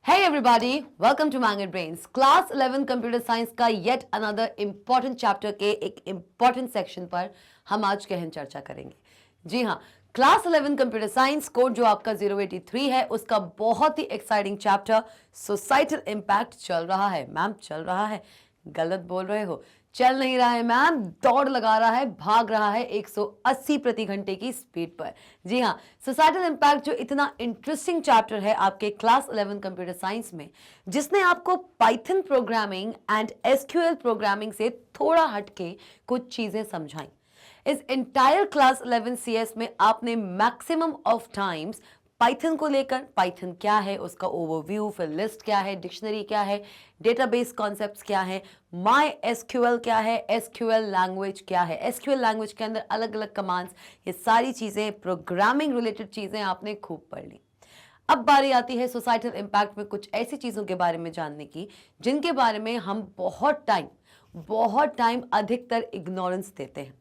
Hey everybody, welcome to Magnet Brains. Class 11 computer science का yet another important chapter के एक important section पर हम आज गहन चर्चा करेंगे। जी हाँ, क्लास 11 कंप्यूटर साइंस कोड जो आपका 083 है उसका बहुत ही एक्साइटिंग चैप्टर सोसाइटल इम्पैक्ट चल रहा है। मैम चल रहा है, गलत बोल रहे हो। चल नहीं रहा है मैम, दौड़ लगा रहा है, भाग रहा है 180 प्रति घंटे की स्पीड पर। जी हाँ, सोसाइटल इम्पैक्ट जो इतना इंटरेस्टिंग चैप्टर है आपके क्लास 11 कंप्यूटर साइंस में, जिसने आपको Python programming and SQL programming से थोड़ा हटके कुछ चीजें समझाई। इस एंटायर क्लास 11 सीएस में आपने मैक्सिमम ऑफ टाइम्स पाइथन को लेकर, पाइथन क्या है उसका ओवरव्यू, फिर लिस्ट क्या है, डिक्शनरी क्या है, डेटाबेस कॉन्सेप्ट्स क्या है, माई एसक्यूएल क्या है, एसक्यूएल लैंग्वेज क्या है, एसक्यूएल लैंग्वेज के अंदर अलग अलग कमांड्स, ये सारी चीजें, प्रोग्रामिंग रिलेटेड चीजें आपने खूब पढ़ ली। अब बारी आती है सोसाइटल इम्पैक्ट में कुछ ऐसी चीजों के बारे में जानने की जिनके बारे में हम बहुत टाइम अधिकतर इग्नोरेंस देते हैं।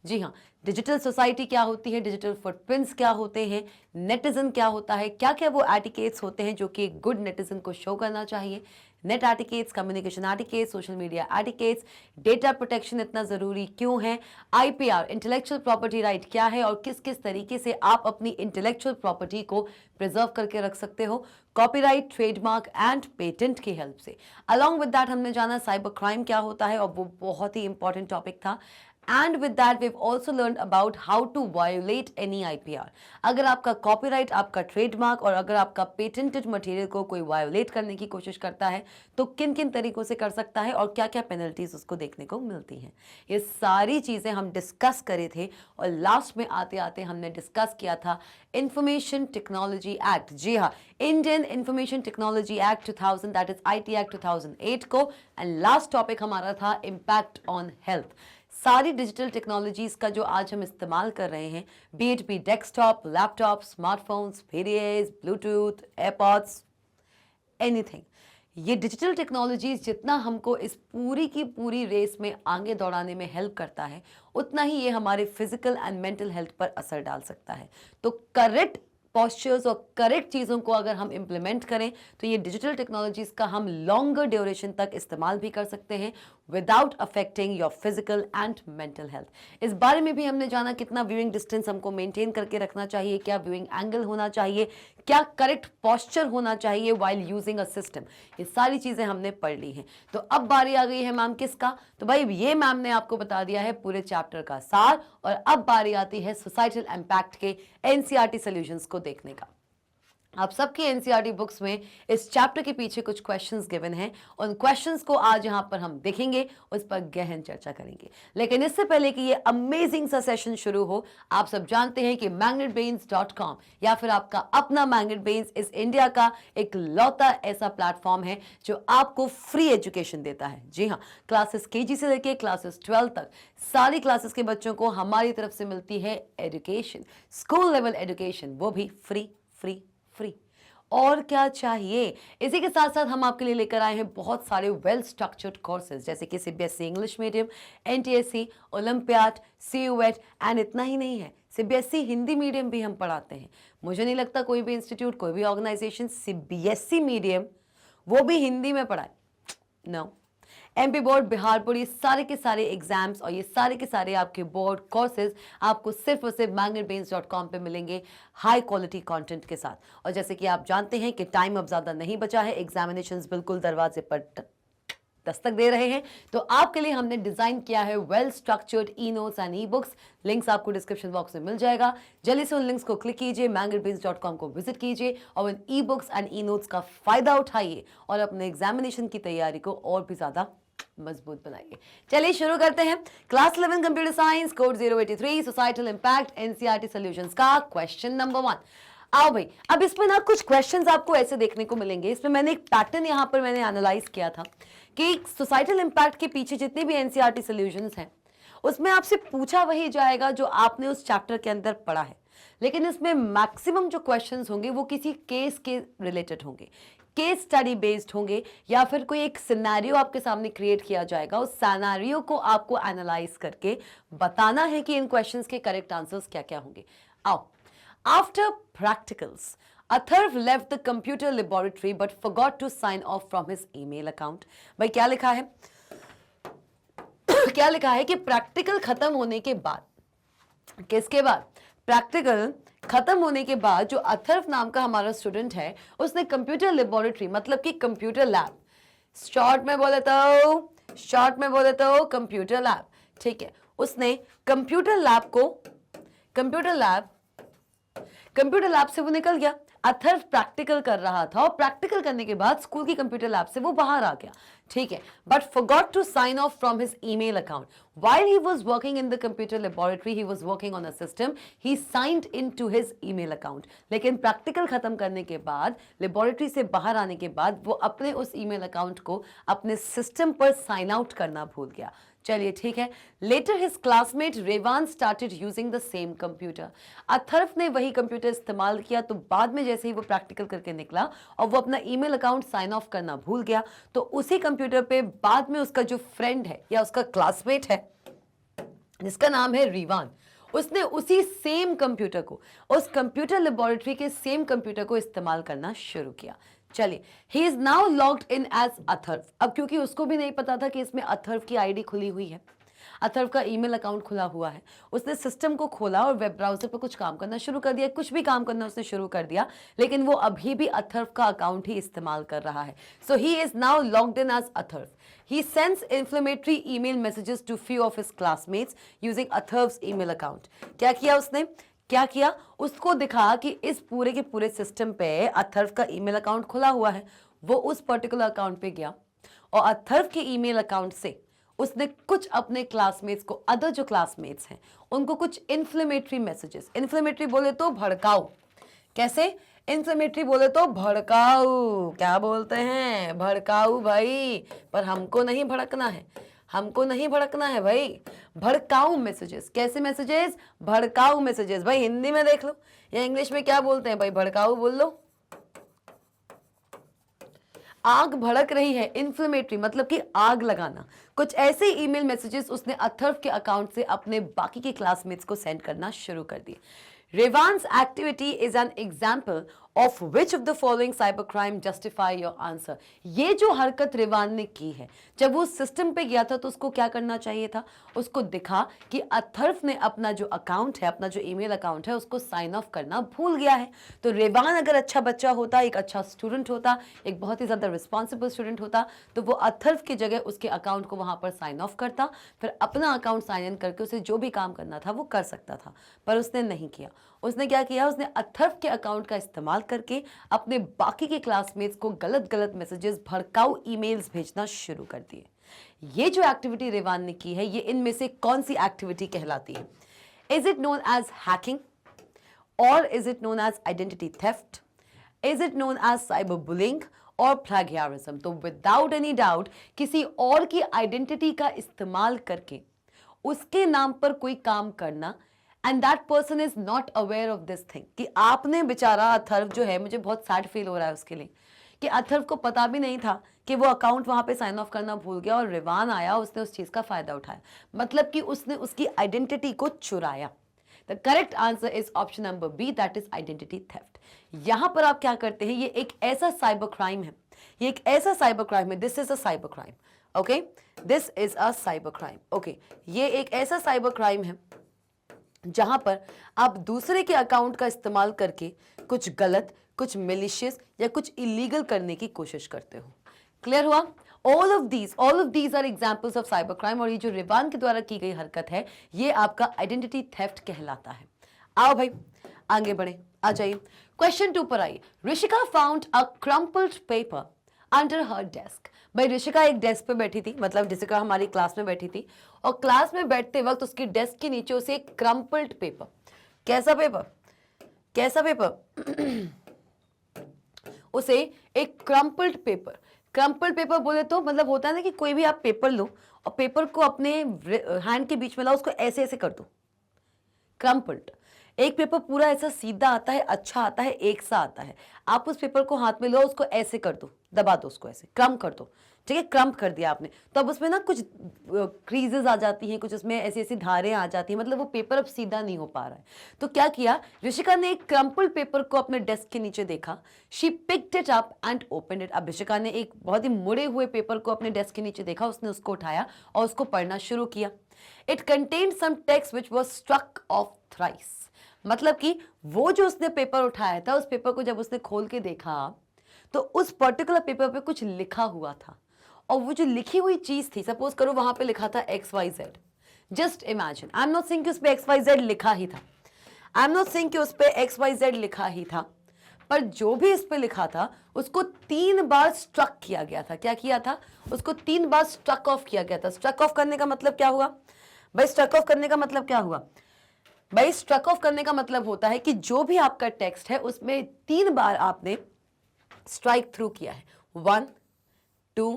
जी हाँ, डिजिटल सोसाइटी क्या होती है, डिजिटल फुटप्रिंट्स क्या होते हैं, नेटिजन क्या होता है, क्या क्या वो एटिकेट्स होते हैं जो कि एक गुड नेटिजन को शो करना चाहिए, net etiquettes, communication etiquettes, social media etiquettes, data protection इतना ज़रूरी क्यों है, आईपीआर इंटेलेक्चुअल प्रॉपर्टी राइट क्या है और किस किस तरीके से आप अपनी इंटेलेक्चुअल प्रॉपर्टी को प्रिजर्व करके रख सकते हो, कॉपीराइट, ट्रेडमार्क एंड पेटेंट की हेल्प से। अलॉन्ग विद दैट हमने जाना साइबर क्राइम क्या होता है और वो बहुत ही इंपॉर्टेंट टॉपिक था। And with that we've also learned about how to violate any IPR। अगर आपका कॉपीराइट, आपका ट्रेडमार्क और अगर आपका पेटेंटेड मटेरियल को कोई वायोलेट करने की कोशिश करता है तो किन किन तरीकों से कर सकता है और क्या क्या पेनल्टीज उसको देखने को मिलती हैं, ये सारी चीज़ें हम डिस्कस करे थे। और लास्ट में आते आते हमने डिस्कस किया था इंफॉर्मेशन टेक्नोलॉजी एक्ट। जी हाँ, Indian information technology act 2000, that is IT act 2008 को। एंड लास्ट टॉपिक हमारा था इम्पैक्ट ऑन हेल्थ। सारी डिजिटल टेक्नोलॉजीज का जो आज हम इस्तेमाल कर रहे हैं, be it be desktop, laptop, smartphones, PDAs, bluetooth, airpods, anything, ये डिजिटल टेक्नोलॉजीज जितना हमको इस पूरी की पूरी रेस में आगे दौड़ाने में हेल्प करता है, उतना ही ये हमारे फिजिकल एंड मेंटल हेल्थ पर असर डाल सकता है। तो करेक्ट पॉस्चर्स और करेक्ट चीज़ों को अगर हम इम्प्लीमेंट करें तो ये डिजिटल टेक्नोलॉजीज का हम लॉन्गर ड्यूरेशन तक इस्तेमाल भी कर सकते हैं without affecting your physical and mental health. इस बारे में भी हमने जाना कितना व्यूइंग डिस्टेंस हमको मेंटेन करके रखना चाहिए, क्या व्यूइंग एंगल होना चाहिए, क्या करेक्ट पॉस्चर होना चाहिए वाइल यूजिंग अ सिस्टम। ये सारी चीज़ें हमने पढ़ ली हैं। तो अब बारी आ गई है मैम किसका, तो भाई ये मैम ने आपको बता दिया है पूरे चैप्टर का सार। और अब बारी आती है सोसाइटल इम्पैक्ट के NCERT सॉल्यूशंस को देखने का। आप सबकी NCERT बुक्स में इस चैप्टर के पीछे कुछ क्वेश्चंस गिवन हैं, उन क्वेश्चंस को आज यहां पर हम देखेंगे, उस पर गहन चर्चा करेंगे। लेकिन इससे पहले कि ये अमेजिंग सा सेशन शुरू हो, आप सब जानते हैं कि magnetbrains.com या फिर आपका अपना मैग्नेट ब्रेन्स इस इंडिया का एक लौता ऐसा प्लेटफॉर्म है जो आपको फ्री एजुकेशन देता है। जी हाँ, क्लासेस KG से लेकर क्लासेस 12 तक सारी क्लासेस के बच्चों को हमारी तरफ से मिलती है एजुकेशन, स्कूल लेवल एजुकेशन, वो भी फ्री फ्री फ्री। और क्या चाहिए। इसी के साथ साथ हम आपके लिए लेकर आए हैं बहुत सारे वेल स्ट्रक्चर्ड कोर्सेज, जैसे कि CBSE English medium, NTSE, olympiad, CUET and इतना ही नहीं है, CBSE हिंदी मीडियम भी हम पढ़ाते हैं। मुझे नहीं लगता कोई भी इंस्टीट्यूट, कोई भी ऑर्गेनाइजेशन CBSE मीडियम वो भी हिंदी में पढ़ाए। No, MP board, Bihar board, ये सारे के सारे एग्जाम्स और ये सारे के सारे आपके बोर्ड कोर्सेज आपको सिर्फ और सिर्फ magnetbrains.com पे मिलेंगे हाई क्वालिटी कंटेंट के साथ। और जैसे कि आप जानते हैं कि टाइम अब ज़्यादा नहीं बचा है, एग्जामिनेशंस बिल्कुल दरवाजे पर दस्तक दे रहे हैं, तो आपके लिए हमने डिजाइन किया है well structured e notes and e books. Links आपको डिस्क्रिप्शन बॉक्स में मिल जाएगा, जल्दी से उन लिंक्स को क्लिक कीजिए, magnetbrains.com को विजिट कीजिए और उन ई-बुक्स एंड ई-नोट्स का फायदा उठाइए और अपने एग्जामिनेशन की तैयारी को और भी ज्यादा मजबूत बनाइए। चलिए शुरू करते हैं class 11 computer science code 083 societal impact NCERT solutions का क्वेश्चन नंबर 1। आओ भाई, अब इसमें ना कुछ क्वेश्चंस आपको ऐसे देखने को मिलेंगे। इसमें मैंने एक पैटर्न यहां पर मैंने एनालाइज किया था कि सोसाइटल इम्पैक्ट के पीछे जितने भी NCERT सॉल्यूशंस हैं उसमें आपसे पूछा वही जाएगा जो आपने उस चैप्टर के अंदर पढ़ा है, लेकिन इसमें मैक्सिमम जो क्वेश्चंस होंगे वो किसी केस के रिलेटेड होंगे, केस स्टडी बेस्ड होंगे, या फिर कोई एक सिनेरियो आपके सामने क्रिएट किया जाएगा, उस सिनेरियो को आपको एनालाइज करके बताना है कि इन क्वेश्चंस के करेक्ट आंसर्स क्या क्या होंगे। आओ, after practicals, Atharva left the computer laboratory but forgot to sign off from his email account. भाई क्या लिखा है क्या लिखा है कि प्रैक्टिकल खत्म होने के बाद, किसके बाद, प्रैक्टिकल खत्म होने के बाद जो अथर्व नाम का हमारा स्टूडेंट है उसने कंप्यूटर लेबोरेटरी मतलब कि कंप्यूटर लैब, शॉर्ट में बोले तो कंप्यूटर लैब, ठीक है, उसने कंप्यूटर लैब से वो निकल गया। अथर्व प्रैक्टिकल कर रहा था और प्रैक्टिकल करने के बाद स्कूल की कंप्यूटर लैब से वो बाहर आ गया, ठीक है, but forgot to sign off from his email account. While he was working in the computer laboratory, he was working on a system. He signed into his email account. लेकिन practical खत्म करने के बाद, लेबोरेटरी से बाहर आने के बाद वो अपने उस ईमेल अकाउंट को अपने सिस्टम पर साइन आउट करना भूल गया। चलिए ठीक है। Later his classmate Revan started using the same computer. Atharva ने वही कंप्यूटर इस्तेमाल किया, तो बाद में जैसे ही वो प्रैक्टिकल करके निकला और वो अपना ईमेल अकाउंट साइन ऑफ करना भूल गया, तो उसी कंप्यूटर पे बाद में उसका जो फ्रेंड है या उसका क्लासमेट है जिसका नाम है रिवान, उसने उसी सेम कंप्यूटर को, उस कंप्यूटर लेबोरेटरी के सेम कंप्यूटर को इस्तेमाल करना शुरू किया। चलिए, he is now logged in as Atharva. अब क्योंकि उसको भी नहीं पता था कि इसमें अथर्व की आईडी खुली हुई है, अथर्व का ईमेल अकाउंट खुला हुआ है, उसने सिस्टम को खोला और वेब ब्राउजर पर कुछ काम करना शुरू कर दिया, कुछ भी काम करना उसने शुरू कर दिया, लेकिन वो अभी भी अथर्व का अकाउंट ही इस्तेमाल कर रहा है। So he is now logged in as Atharva. He sends inflammatory email messages to few of his classmates using Atharv's email account. क्या किया उसने? क्या किया? उसको दिखा कि इस पूरे के पूरे सिस्टम पे अथर्व का ईमेल अकाउंट खुला हुआ है। वो उस पर्टिकुलर अकाउंट पे गया और अथर्व के ईमेल अकाउंट से उसने कुछ अपने क्लासमेट्स को, अदर जो क्लासमेट्स हैं, उनको कुछ इन्फ्लेमेटरी मैसेजेस, इन्फ्लेमेटरी बोले तो भड़काऊ, कैसे? इन्फ्लेमेटरी बोले तो भड़काऊ, क्या बोलते हैं? भड़काऊ भाई, पर हमको नहीं भड़कना है, हमको नहीं भड़कना है भाई। भड़काऊ मैसेजेस, कैसे मैसेजेस? भड़काऊ मैसेजेस। भाई हिंदी में देख लो या इंग्लिश में क्या बोलते हैं भाई? भड़काऊ बोल लो। आग भड़क रही है, इन्फ्लेमेटरी मतलब कि आग लगाना। कुछ ऐसे ईमेल मैसेजेस उसने अथर्व के अकाउंट से अपने बाकी के क्लासमेट्स को सेंड करना शुरू कर दिए। Revan's activity is an example of which of the following cybercrime justify your answer। ये जो हरकत रेवान ने की है, जब वो सिस्टम पे गया था तो उसको क्या करना चाहिए था? उसको दिखा कि अथर्व ने अपना जो अकाउंट है, अपना जो ईमेल अकाउंट है, उसको साइन ऑफ करना भूल गया है। तो रेवान अगर अच्छा बच्चा होता, एक अच्छा स्टूडेंट होता, एक बहुत ही ज़्यादा रिस्पॉन्सिबल स्टूडेंट होता, तो वो अथर्व की जगह उसके अकाउंट को वहाँ पर साइन ऑफ करता, फिर अपना अकाउंट साइन इन करके उसे जो भी काम करना था वो कर सकता था, पर उसने नहीं किया। उसने क्या किया? उसने अथर्व के अकाउंट का इस्तेमाल करके अपने बाकी के क्लासमेट्स को गलत गलत मैसेजेस, भड़काऊ ईमेल्स भेजना शुरू कर दिए। ये जो एक्टिविटी रेवान ने की है, ये इनमें से कौन सी एक्टिविटी कहलाती है? Is it known as hacking, और is it known as identity theft, is it known as cyber bullying और प्लेगियरिज्म? तो विदाउट एनी डाउट किसी और की आइडेंटिटी का इस्तेमाल करके उसके नाम पर कोई काम करना, and that person is not aware of this thing, कि आपने बेचारा अथर्व जो है, मुझे बहुत सैड फील हो रहा है उसके लिए, कि अथर्व को पता भी नहीं था कि वो अकाउंट वहां पे साइन ऑफ करना भूल गया और रेवान आया, उसने उस चीज का फायदा उठाया, मतलब कि उसने उसकी आइडेंटिटी को चुराया। The correct answer is option number B, that is identity theft. यहां पर आप क्या करते हैं? ये एक ऐसा साइबर क्राइम है, ये एक ऐसा साइबर क्राइम है, this is a cyber crime, okay, this is a cyber crime, okay, ये एक ऐसा साइबर क्राइम है जहां पर आप दूसरे के अकाउंट का इस्तेमाल करके कुछ गलत, कुछ मिलिशियस या कुछ इलीगल करने की कोशिश करते हो। क्लियर हुआ? All of these are examples of cyber crime, और ये जो रेवान के द्वारा की गई हरकत है, ये आपका आइडेंटिटी थेफ्ट कहलाता है। आओ भाई आगे बढ़े, आ जाइए। क्वेश्चन 2 पर आइए। Rishika found a crumpled paper under her desk. भाई ऋषिका एक डेस्क पे बैठी थी, मतलब ऋषिका हमारी क्लास में बैठी थी, और क्लास में बैठते वक्त उसकी डेस्क के नीचे उसे एक क्रम्पल्ड पेपर, कैसा पेपर, कैसा पेपर उसे एक क्रम्पल्ड पेपर, क्रम्पल्ड पेपर बोले तो मतलब होता है ना कि कोई भी आप पेपर लो और पेपर को अपने हैंड के बीच में लाओ, उसको ऐसे ऐसे कर दो, क्रम्पल्ड। एक पेपर पूरा ऐसा सीधा आता है, अच्छा आता है, एक सा आता है। आप उस पेपर को हाथ में लो, उसको ऐसे कर दो, दबा दो, उसको ऐसे क्रम्प कर दो, ठीक है, क्रम्प कर दिया आपने, तो अब उसमें ना कुछ क्रीजेस आ जाती हैं, कुछ उसमें ऐसी ऐसी धारें आ जाती हैं, मतलब वो पेपर अब सीधा नहीं हो पा रहा है। तो क्या किया, ऋषिका ने एक क्रम्पल पेपर को अपने डेस्क के नीचे देखा, she picked it up and opened it. अब ऋषिका ने एक बहुत ही मुड़े हुए पेपर को अपने डेस्क के नीचे देखा, उसने उसको उठाया और उसको पढ़ना शुरू किया। It contained some text which was struck off thrice. मतलब कि वो जो उसने पेपर उठाया था, उस पेपर को जब उसने खोल के देखा तो उस पर्टिकुलर पेपर पे कुछ लिखा हुआ था, और वो जो लिखी हुई चीज थी, सपोज करो वहां पे लिखा था XYZ। Just imagine, I am not saying कि उस पे XYZ लिखा ही था, आई एम नॉट सेइंग कि उस पे XYZ लिखा ही था, पर जो भी इस पे लिखा था उसको 3 बार स्ट्रक किया गया था। क्या किया था, उसको 3 बार स्ट्रक ऑफ किया गया था। स्ट्रक ऑफ करने का मतलब क्या हुआ भाई, स्ट्रक ऑफ करने का मतलब क्या हुआ भाई, स्ट्रक ऑफ करने का मतलब होता है कि जो भी आपका टेक्स्ट है उसमें 3 बार आपने स्ट्राइक थ्रू किया है। 1 2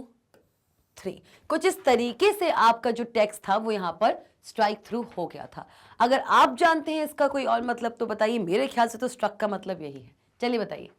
3, कुछ इस तरीके से आपका जो टेक्स्ट था वो यहां पर स्ट्राइक थ्रू हो गया था। अगर आप जानते हैं इसका कोई और मतलब तो बताइए, मेरे ख्याल से तो स्ट्रक का मतलब यही है। चलिए बताइए।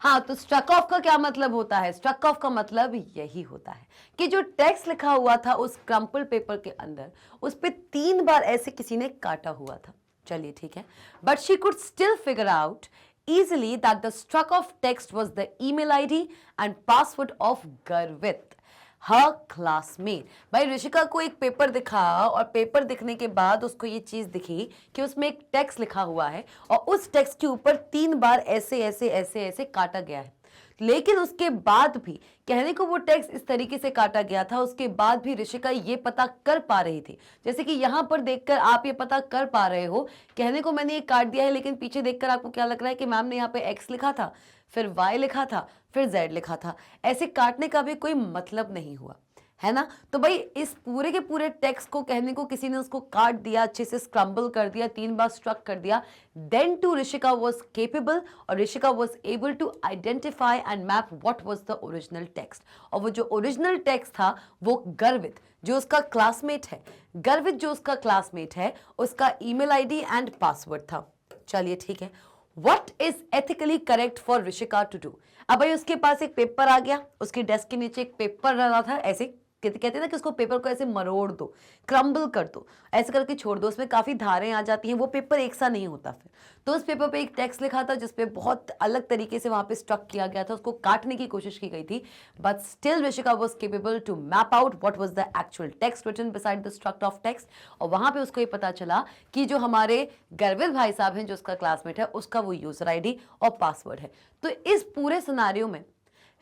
हाँ, तो स्ट्रक ऑफ का क्या मतलब होता है, स्ट्रक ऑफ का मतलब यही होता है कि जो टेक्स्ट लिखा हुआ था उस क्रम्पल पेपर के अंदर, उस पे 3 बार ऐसे किसी ने काटा हुआ था। चलिए ठीक है, but she could still figure out easily that the struck of text was the email ID and password of Garvit, her classmate। भाई ऋषिका को एक पेपर दिखा और पेपर दिखने के बाद उसको ये चीज दिखी कि उसमें एक टेक्स्ट लिखा हुआ है और उस टेक्स्ट के ऊपर 3 बार ऐसे ऐसे ऐसे ऐसे काटा गया है। लेकिन उसके बाद भी, कहने को वो टेक्स्ट इस तरीके से काटा गया था, उसके बाद भी ऋषिका ये पता कर पा रही थी, जैसे कि यहां पर देखकर आप ये पता कर पा रहे हो, कहने को मैंने ये काट दिया है, लेकिन पीछे देखकर आपको क्या लग रहा है कि मैम ने यहाँ पे एक्स लिखा था, फिर Y लिखा था, फिर Z लिखा था। ऐसे काटने का भी कोई मतलब नहीं हुआ, है ना। तो भाई इस पूरे के पूरे टेक्स्ट को, कहने को किसी ने उसको काट दिया, अच्छे से स्क्रम्बल कर दिया, 3 बार स्ट्रक कर दिया, then to Rishika was capable, और Rishika was able to identify and map what was the original text. और वो जो ओरिजिनल टेक्स्ट था वो गर्वित, जो उसका क्लासमेट है, गर्वित जो उसका क्लासमेट है, उसका ईमेल आईडी एंड पासवर्ड था। चलिए ठीक है, What is ethically correct for Rishika to do? अब भाई उसके पास एक पेपर आ गया, उसके डेस्क के नीचे एक पेपर रहा था, ऐसे कहते हैं ना कि उसको पेपर को ऐसे मरोड़ दो, क्रम्बल कर दो, ऐसे करके छोड़ दो, उसमें काफी धारें आ जाती हैं, वो पेपर एक सा नहीं होता फिर। तो उस पेपर पे एक टेक्स्ट लिखा था जिसपे बहुत अलग तरीके से वहां पे स्ट्रक किया गया था, उसको काटने की कोशिश की गई थी, but still Rishika was capable to map out what was the actual text written beside the struck of text. और वहां पे उसको ये पता चला कि जो हमारे गर्वित भाई साहब हैं, जो उसका क्लासमेट है, उसका वो यूजर आईडी और पासवर्ड है। तो इस पूरे सिनारियो में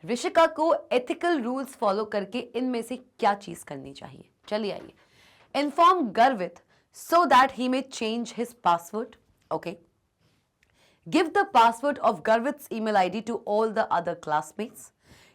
ऋषिका को एथिकल रूल्स फॉलो करके इनमें से क्या चीज करनी चाहिए, चलिए आइए। Inform Garvit so that he may change his password, okay. Give the password of Garvit's email ID to all the other classmates.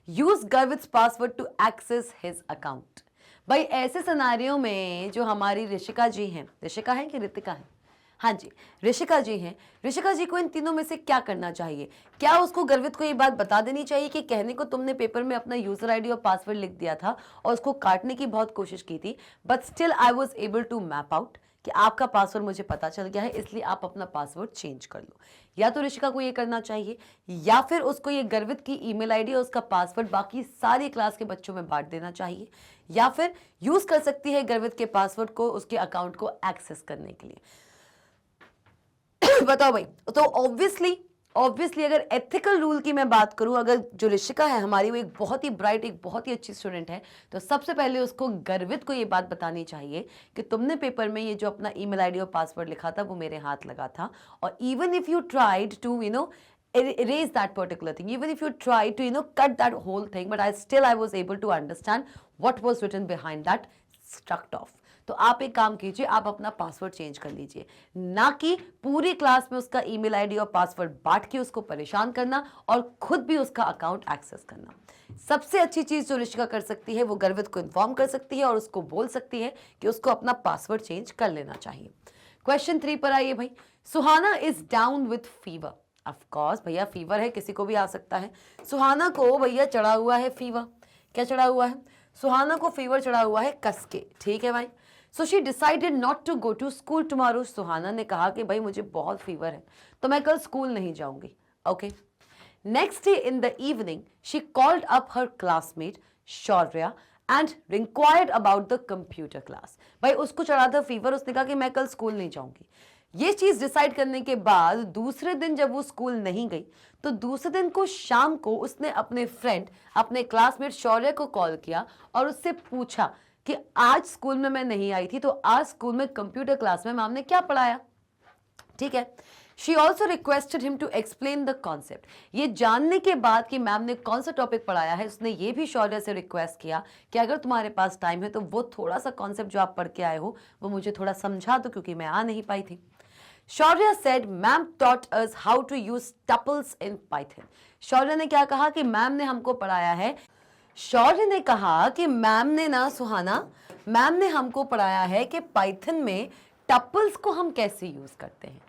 Use Garvit's password to access his account. भाई ऐसे सिनारियो में जो हमारी ऋषिका जी हैं, ऋषिका है कि ऋतिका है, हाँ जी ऋषिका जी हैं, ऋषिका जी को इन तीनों में से क्या करना चाहिए? क्या उसको गर्वित को ये बात बता देनी चाहिए कि कहने को तुमने पेपर में अपना यूजर आईडी और पासवर्ड लिख दिया था और उसको काटने की बहुत कोशिश की थी, but still I was able to map out, कि आपका पासवर्ड मुझे पता चल गया है, इसलिए आप अपना पासवर्ड चेंज कर लो। या तो ऋषिका को ये करना चाहिए, या फिर उसको ये गर्वित की ईमेल आईडी और उसका पासवर्ड बाकी सारी क्लास के बच्चों में बांट देना चाहिए, या फिर यूज कर सकती है गर्वित के पासवर्ड को उसके अकाउंट को एक्सेस करने के लिए। बताओ भाई। तो ऑब्वियसली अगर एथिकल रूल की मैं बात करूं, अगर जो ऋषिका है हमारी वो एक बहुत ही ब्राइट, एक बहुत ही अच्छी स्टूडेंट है, तो सबसे पहले उसको गर्वित को ये बात बतानी चाहिए कि तुमने पेपर में ये जो अपना ईमेल आईडी और पासवर्ड लिखा था वो मेरे हाथ लगा था, और even if you tried to erase that particular thing, even if you try to cut that whole thing, but I was able to understand what was written behind that struck off। तो आप एक काम कीजिए, आप अपना password change कर लीजिए, ना कि पूरी क्लास में उसका ईमेल आईडी और पासवर्ड बांट के उसको परेशान करना और खुद भी उसका अकाउंट एक्सेस करना। सबसे अच्छी चीज जो ऋषिका कर सकती है वो गर्वित को इन्फॉर्म कर सकती है और उसको बोल सकती है कि उसको अपना पासवर्ड चेंज कर लेना चाहिए। क्वेश्चन 3 पर आइए भाई। Suhana is down with fever. Of course भैया फीवर है, किसी को भी आ सकता है। सुहाना को भैया चढ़ा हुआ है फीवर। क्या चढ़ा हुआ है? सुहाना को फीवर चढ़ा हुआ है कस के, ठीक है भाई। So she decided not to go to school tomorrow. Suhana ने कहा कि भाई मुझे बहुत फीवर है तो मैं कल स्कूल नहीं जाऊंगी। Okay. Next day in the evening she called up her classmate Shaurya and inquired about the computer class. भाई उसको चढ़ा था फीवर, उसने कहा कि मैं कल स्कूल नहीं जाऊंगी। ये चीज डिसाइड करने के बाद दूसरे दिन जब वो स्कूल नहीं गई तो दूसरे दिन को शाम को उसने अपने फ्रेंड, अपने क्लासमेट शौर्य को कॉल किया और उससे पूछा कि आज स्कूल में मैं नहीं आई थी तो आज स्कूल में कंप्यूटर क्लास में मैम ने क्या पढ़ाया। ठीक है। She also requested him to explain the concept. ये जानने के बाद कि मैम ने कौन सा टॉपिक पढ़ाया है, उसने ये भी शौर्य से रिक्वेस्ट किया कि अगर तुम्हारे पास टाइम है तो वो थोड़ा सा कॉन्सेप्ट जो आप पढ़ के आए हो वो मुझे थोड़ा समझा दो क्योंकि मैं आ नहीं पाई थी। शौर्य said ma'am taught us how to use tuples in Python। शौर्य ने क्या कहा कि मैम ने हमको पढ़ाया है, शौर्य ने कहा कि मैम ने ना सुहाना, मैम ने हमको पढ़ाया है कि पाइथन में टपल्स को हम कैसे यूज करते हैं,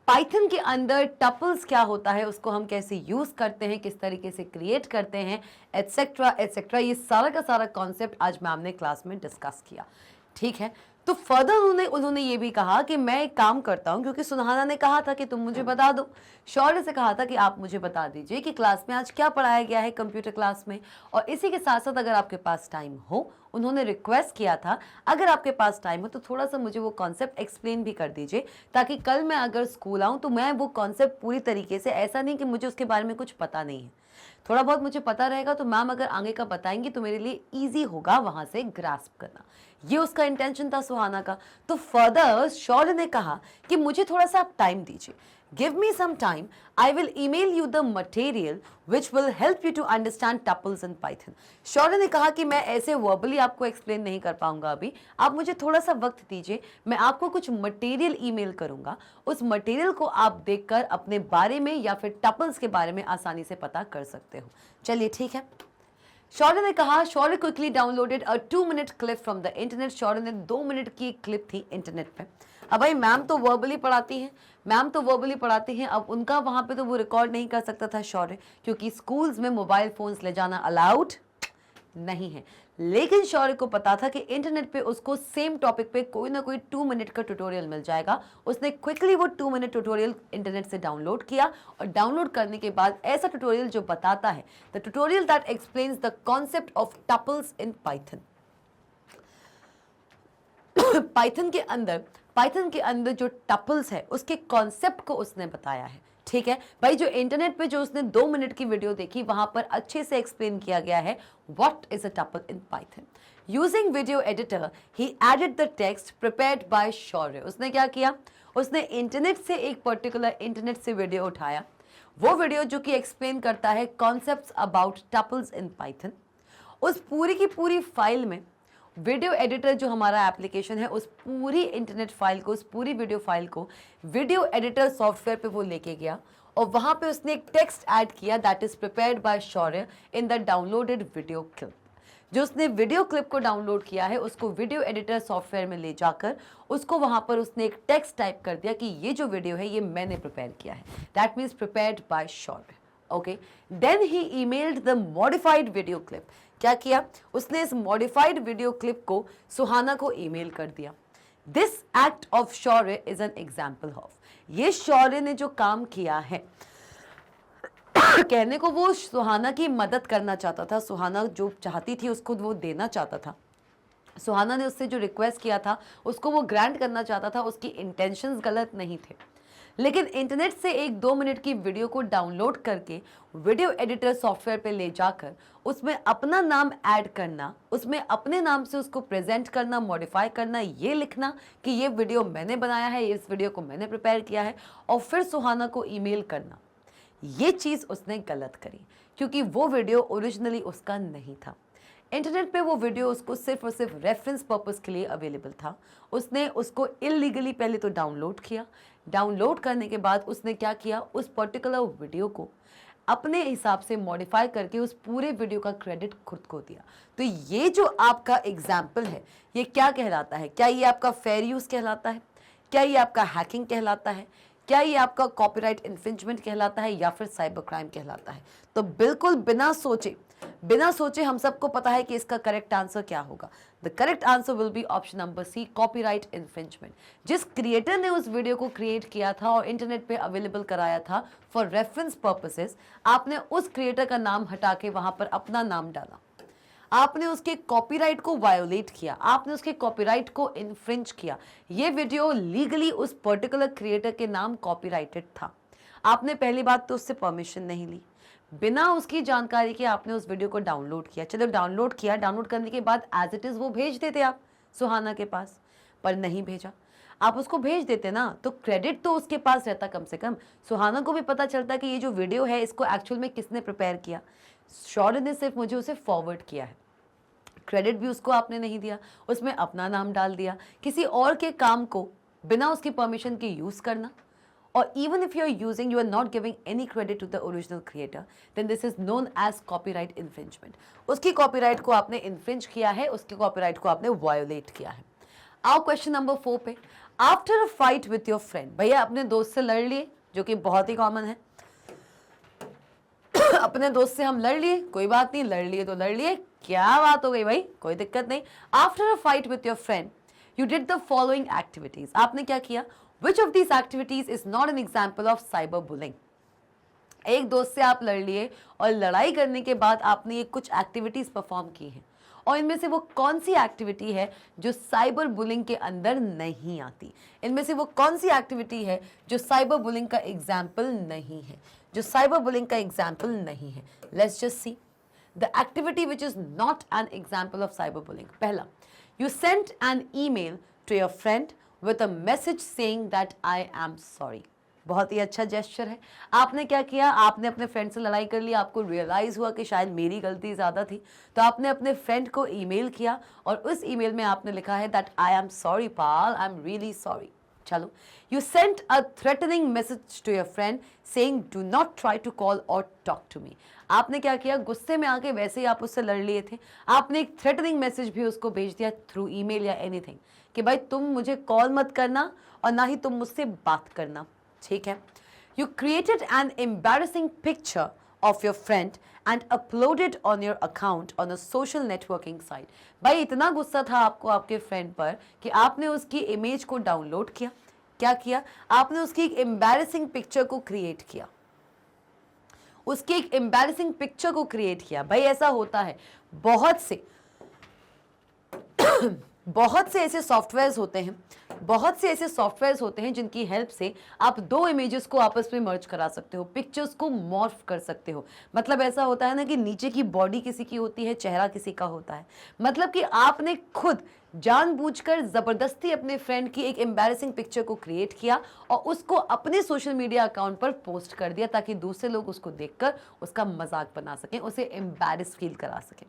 पाइथन के अंदर टपल्स क्या होता है, उसको हम कैसे यूज करते हैं, किस तरीके से क्रिएट करते हैं, एटसेट्रा एटसेट्रा। ये सारा का सारा कॉन्सेप्ट आज मैम ने क्लास में डिस्कस किया। ठीक है। तो फर्दर उन्होंने ये भी कहा कि मैं एक काम करता हूं, क्योंकि सुहाना ने कहा था कि तुम मुझे बता दो, शौर्य से कहा था कि आप मुझे बता दीजिए कि क्लास में आज क्या पढ़ाया गया है कंप्यूटर क्लास में, और इसी के साथ साथ अगर आपके पास टाइम हो, उन्होंने रिक्वेस्ट किया था अगर आपके पास टाइम हो तो थोड़ा सा मुझे वो कॉन्सेप्ट एक्सप्लेन भी कर दीजिए ताकि कल मैं अगर स्कूल आऊँ तो मैं वो कॉन्सेप्ट पूरी तरीके से, ऐसा नहीं कि मुझे उसके बारे में कुछ पता नहीं है, थोड़ा बहुत मुझे पता रहेगा तो मैम अगर आगे का बताएंगी तो मेरे लिए ईजी होगा वहां से ग्रास्प करना। ये उसका इंटेंशन था सुहाना का। तो फर्दर शौर्य ने कहा कि मुझे थोड़ा सा आप टाइम दीजिए, give me some time, I will email you the material which will help you to understand tuples in Python. Shaurya ने कहा कि मैं ऐसे वर्बली आपको एक्सप्लेन नहीं कर पाऊंगा अभी, आप मुझे थोड़ा सा वक्त दीजिए, मैं आपको कुछ मटेरियल ईमेल करूंगा, उस मटेरियल को आप देखकर अपने बारे में या फिर टपल्स के बारे में आसानी से पता कर सकते हो। चलिए ठीक है। शौर्य ने कहा, Shaurya quickly downloaded a 2 minute clip from the internet. Shaurya ने 2 मिनट की क्लिप थी इंटरनेट पे। अब भाई मैम तो वर्बली पढ़ाती हैं, मैम तो वर्बली पढ़ाती हैं, अब उनका वहां पे तो वो रिकॉर्ड नहीं कर सकता था शौर्य, क्योंकि स्कूल्स में मोबाइल फोन्स ले जाना अलाउड नहीं है। लेकिन शौर्य को पता था कि इंटरनेट पे उसको सेम टॉपिक पे कोई ना कोई 2 मिनट का ट्यूटोरियल मिल जाएगा। उसने क्विकली वो 2 मिनट ट्यूटोरियल इंटरनेट से डाउनलोड किया, और डाउनलोड करने के बाद ऐसा ट्यूटोरियल जो बताता है, the tutorial that explains the concept of tuples in Python. Python के अंदर जो टपल्स है उसके कॉन्सेप्ट को उसने बताया है। ठीक है भाई, जो इंटरनेट पे जो उसने 2 मिनट की वीडियो देखी वहां पर अच्छे से एक्सप्लेन किया गया है what is a tuple in Python. Using video editor he added the text prepared by Shaurya. उसने क्या किया, उसने इंटरनेट से एक पर्टिकुलर इंटरनेट से वीडियो उठाया, वो वीडियो जो कि एक्सप्लेन करता है concepts about tuples in Python. उस पूरी की पूरी फाइल में वीडियो एडिटर जो हमारा एप्लीकेशन है, उस पूरी इंटरनेट फाइल को, उस पूरी वीडियो फाइल को वीडियो एडिटर सॉफ्टवेयर पे वो लेके गया, और वहां पे उसने एक टेक्स्ट ऐड किया that is prepared by Shaurya in the downloaded video clip. जो उसने वीडियो क्लिप को डाउनलोड किया है उसको वीडियो एडिटर सॉफ्टवेयर में ले जाकर उसको वहां पर उसने एक टेक्स्ट टाइप कर दिया कि ये जो वीडियो है ये मैंने प्रिपेयर किया है, that means prepared by Shaurya. Okay, then he emailed the modified video clip. क्या किया, उसने इस मॉडिफाइड वीडियो क्लिप को सुहाना को ईमेल कर दिया। This act of Shaurya is an example of, ये शौर्य ने जो काम किया है कहने को वो सुहाना की मदद करना चाहता था, सुहाना जो चाहती थी उसको वो देना चाहता था, सुहाना ने उससे जो रिक्वेस्ट किया था उसको वो ग्रांट करना चाहता था, उसकी इंटेंशंस गलत नहीं थे। लेकिन इंटरनेट से एक 2 मिनट की वीडियो को डाउनलोड करके वीडियो एडिटर सॉफ्टवेयर पे ले जाकर उसमें अपना नाम ऐड करना, उसमें अपने नाम से उसको प्रेजेंट करना, मॉडिफाई करना, ये लिखना कि ये वीडियो मैंने बनाया है, इस वीडियो को मैंने प्रिपेयर किया है, और फिर सुहाना को ईमेल करना, ये चीज़ उसने गलत करी, क्योंकि वो वीडियो ओरिजिनली उसका नहीं था। इंटरनेट पे वो वीडियो उसको सिर्फ और सिर्फ रेफरेंस पर्पस के लिए अवेलेबल था। उसने उसको इलीगली पहले तो डाउनलोड किया, डाउनलोड करने के बाद उसने क्या किया, उस पर्टिकुलर वीडियो को अपने हिसाब से मॉडिफाई करके उस पूरे वीडियो का क्रेडिट खुद को दिया। तो ये जो आपका एग्जाम्पल है ये क्या कहलाता है, क्या ये आपका फेयर यूज़ कहलाता है, क्या ये आपका हैकिंग कहलाता है, क्या ये आपका कॉपीराइट इन्फ्रिंजमेंट कहलाता है या फिर साइबर क्राइम कहलाता है? तो बिल्कुल बिना सोचे हम सबको पता है कि इसका करेक्ट आंसर क्या होगा। The correct answer will be option number C, copyright infringement. जिस क्रिएटर ने उस वीडियो को क्रिएट किया था और इंटरनेट पे अवेलेबल कराया था फॉर रेफरेंस पर्पसेस, आपने उस क्रिएटर का नाम हटा के वहां पर अपना नाम डाला, आपने उसके कॉपीराइट को वायोलेट किया, आपने उसके कॉपीराइट को इन्फ्रिंज किया। ये वीडियो लीगली उस पर्टिकुलर क्रिएटर के नाम कॉपीराइटेड था। आपने पहली बात तो उससे परमिशन नहीं ली, बिना उसकी जानकारी के आपने उस वीडियो को डाउनलोड किया। चलो डाउनलोड किया, डाउनलोड करने के बाद एज इट इज वो भेज देते आप सुहाना के पास, पर नहीं भेजा। आप उसको भेज देते ना तो क्रेडिट तो उसके पास रहता, कम से कम सुहाना को भी पता चलता कि ये जो वीडियो है इसको एक्चुअल में किसने प्रिपेयर किया। शौर्य ने सिर्फ मुझे उसे फॉरवर्ड किया है, क्रेडिट भी उसको आपने नहीं दिया, उसमें अपना नाम डाल दिया। किसी और के काम को बिना उसकी परमिशन के यूज करना, और even if you are using, you are not giving any credit to the original creator, then this is known as copyright infringement. उसकी कॉपीराइट को आपने इन्फ्रिंज किया है, उसके कॉपीराइट को आपने वायोलेट किया है। आओ क्वेश्चन नंबर 4 पे। After a fight with your friend, भैया अपने दोस्त से लड़ लिए, जो कि बहुत ही कॉमन है। अपने दोस्त से हम लड़ लिए, कोई बात नहीं, लड़ लिए तो लड़ लिए, क्या बात हो गई भाई, कोई दिक्कत नहीं। After a fight with your friend you did the following activities, आपने क्या किया? Which of these activities is not an example of cyberbullying? एक दोस्त से आप लड़ लिए और लड़ाई करने के बाद आपने ये कुछ एक्टिविटीज परफॉर्म की हैं, और इनमें से वो कौन सी एक्टिविटी है जो साइबर बुलिंग के अंदर नहीं आती? इनमें से वो कौन सी एक्टिविटी है जो साइबर बुलिंग का एग्जाम्पल नहीं है, जो साइबर बुलिंग का एग्जाम्पल नहीं है? Let's just see the activity which is not an example of cyber bullying. पहला, you sent an email to your friend with a message saying that I am sorry। बहुत ही अच्छा gesture है। आपने क्या किया? आपने अपने फ्रेंड से लड़ाई कर ली, आपको रियलाइज हुआ कि शायद मेरी गलती ज़्यादा थी, तो आपने अपने फ्रेंड को ईमेल किया और उस ईमेल में आपने लिखा है that I am sorry pal, I am really sorry. चलो, you sent a threatening message to your friend saying do not try to call और टॉक टू मी। आपने क्या किया? गुस्से में आके, वैसे ही आप उससे लड़ लिए थे, आपने एक थ्रेटनिंग मैसेज भी उसको भेज दिया थ्रू ईमेल या एनीथिंग कि भाई तुम मुझे कॉल मत करना और ना ही तुम मुझसे बात करना, ठीक है? You created an embarrassing picture of your friend and uploaded on your account on a social networking site। भाई इतना गुस्सा था आपको आपके फ्रेंड पर कि आपने उसकी इमेज को डाउनलोड किया। क्या किया? आपने उसकी एक एम्बैरेसिंग पिक्चर को क्रिएट किया, उसकी एक एम्बैरेसिंग पिक्चर को क्रिएट किया। भाई ऐसा होता है, बहुत से ऐसे सॉफ्टवेयर्स होते हैं जिनकी हेल्प से आप दो इमेजेस को आपस में मर्ज करा सकते हो, पिक्चर्स को मॉर्फ कर सकते हो। मतलब ऐसा होता है ना कि नीचे की बॉडी किसी की होती है, चेहरा किसी का होता है। मतलब कि आपने खुद जानबूझकर जबरदस्ती अपने फ्रेंड की एक एम्बैरेसिंग पिक्चर को क्रिएट किया और उसको अपने सोशल मीडिया अकाउंट पर पोस्ट कर दिया ताकि दूसरे लोग उसको देखकर उसका मजाक बना सकें, उसे एम्बैरेस फील करा सकें।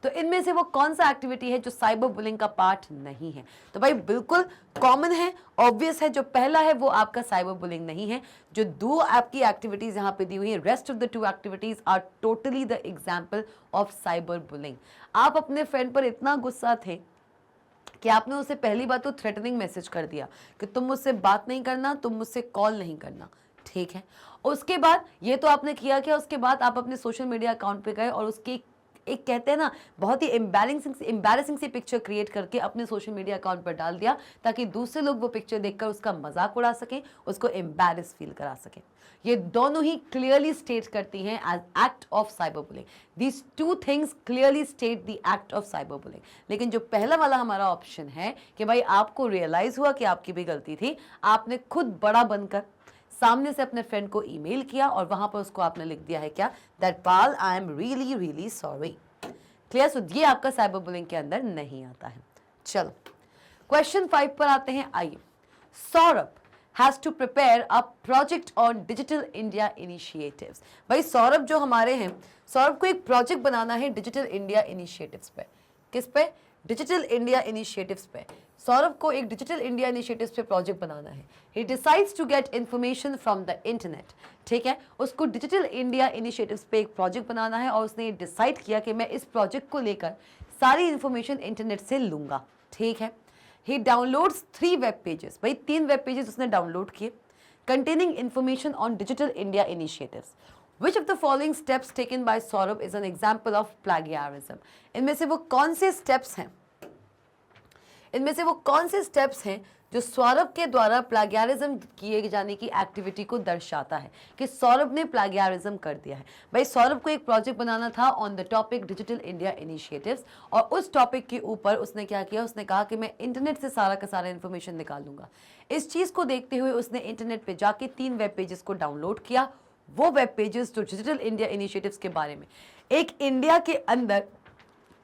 तो इनमें से वो कौन सा एक्टिविटी है जो साइबर बुलिंग का पार्ट नहीं है? तो भाई बिल्कुल कॉमन है, ऑब्वियस है, जो पहला है वो आपका साइबर बुलिंग नहीं है। जो दो आपकी एक्टिविटीज यहाँ पे दी हुई है, rest of the two activities are totally the example of cyber bullying. आप अपने फ्रेंड पर इतना गुस्सा थे कि आपने उसे पहली बात तो थ्रेटनिंग मैसेज कर दिया कि तुम मुझसे बात नहीं करना, तुम मुझसे कॉल नहीं करना, ठीक है? उसके बाद ये तो आपने किया क्या? उसके बाद आप अपने सोशल मीडिया अकाउंट पे गए और उसकी एक कहते हैं ना बहुत ही एम्बैरेसिंग सी पिक्चर क्रिएट करके अपने सोशल मीडिया अकाउंट पर डाल दिया ताकि दूसरे लोग वो पिक्चर देखकर उसका मजाक उड़ा सकें, उसको एम्बैरेस फील करा सकें। ये दोनों ही क्लियरली स्टेट करती हैं as act of cyber bullying. These two things clearly state the act of cyber bullying. लेकिन जो पहला वाला हमारा ऑप्शन है कि भाई आपको रियलाइज हुआ कि आपकी भी गलती थी, आपने खुद बड़ा बनकर सामने से अपने फ्रेंड को ईमेल किया और वहां पर उसको आपने लिख दिया है क्या? That pal I am really really sorry. Clear? So ये आपका साइबर बुलिंग के अंदर नहीं आता है। चलो क्वेश्चन 5 पर आते हैं। आइए, Saurabh has to prepare a project on digital India initiatives. भाई सौरभ जो हमारे हैं, सौरभ को एक प्रोजेक्ट बनाना है डिजिटल इंडिया इनिशिएटिव्स पे। किस पे? डिजिटल इंडिया इनिशिएटिव्स पे। सौरभ को एक डिजिटल इंडिया इनिशिएटिव्स पे प्रोजेक्ट बनाना है। He decides to get information from the internet, ठीक है? उसको डिजिटल इंडिया इनिशिएटिव्स पे एक प्रोजेक्ट बनाना है और उसने डिसाइड किया कि मैं इस प्रोजेक्ट को लेकर सारी इन्फॉर्मेशन इंटरनेट से लूंगा, ठीक है? ही डाउनलोड्स 3 वेब पेजेस। भाई 3 वेब पेजेस उसने डाउनलोड किए। containing information on Digital India initiatives. Which of the following steps taken by Saurabh is an example of plagiarism? इनमें से वो कौन से steps हैं, इनमें से वो कौन से steps हैं जो सौरभ के द्वारा प्लागियारिज्म किए जाने की एक्टिविटी को दर्शाता है कि सौरभ ने प्लागियारिज्म कर दिया है? भाई सौरभ को एक प्रोजेक्ट बनाना था on the topic digital India initiatives, और उस टॉपिक के ऊपर उसने क्या किया, उसने कहा कि मैं इंटरनेट से सारा का सारा इन्फॉर्मेशन निकालूंगा। इस चीज़ को देखते हुए उसने इंटरनेट पर जाके 3 वेब पेजेस को डाउनलोड किया। वो वेब पेजेस जो डिजिटल इंडिया इनिशिएटिव्स के बारे में, एक इंडिया के अंदर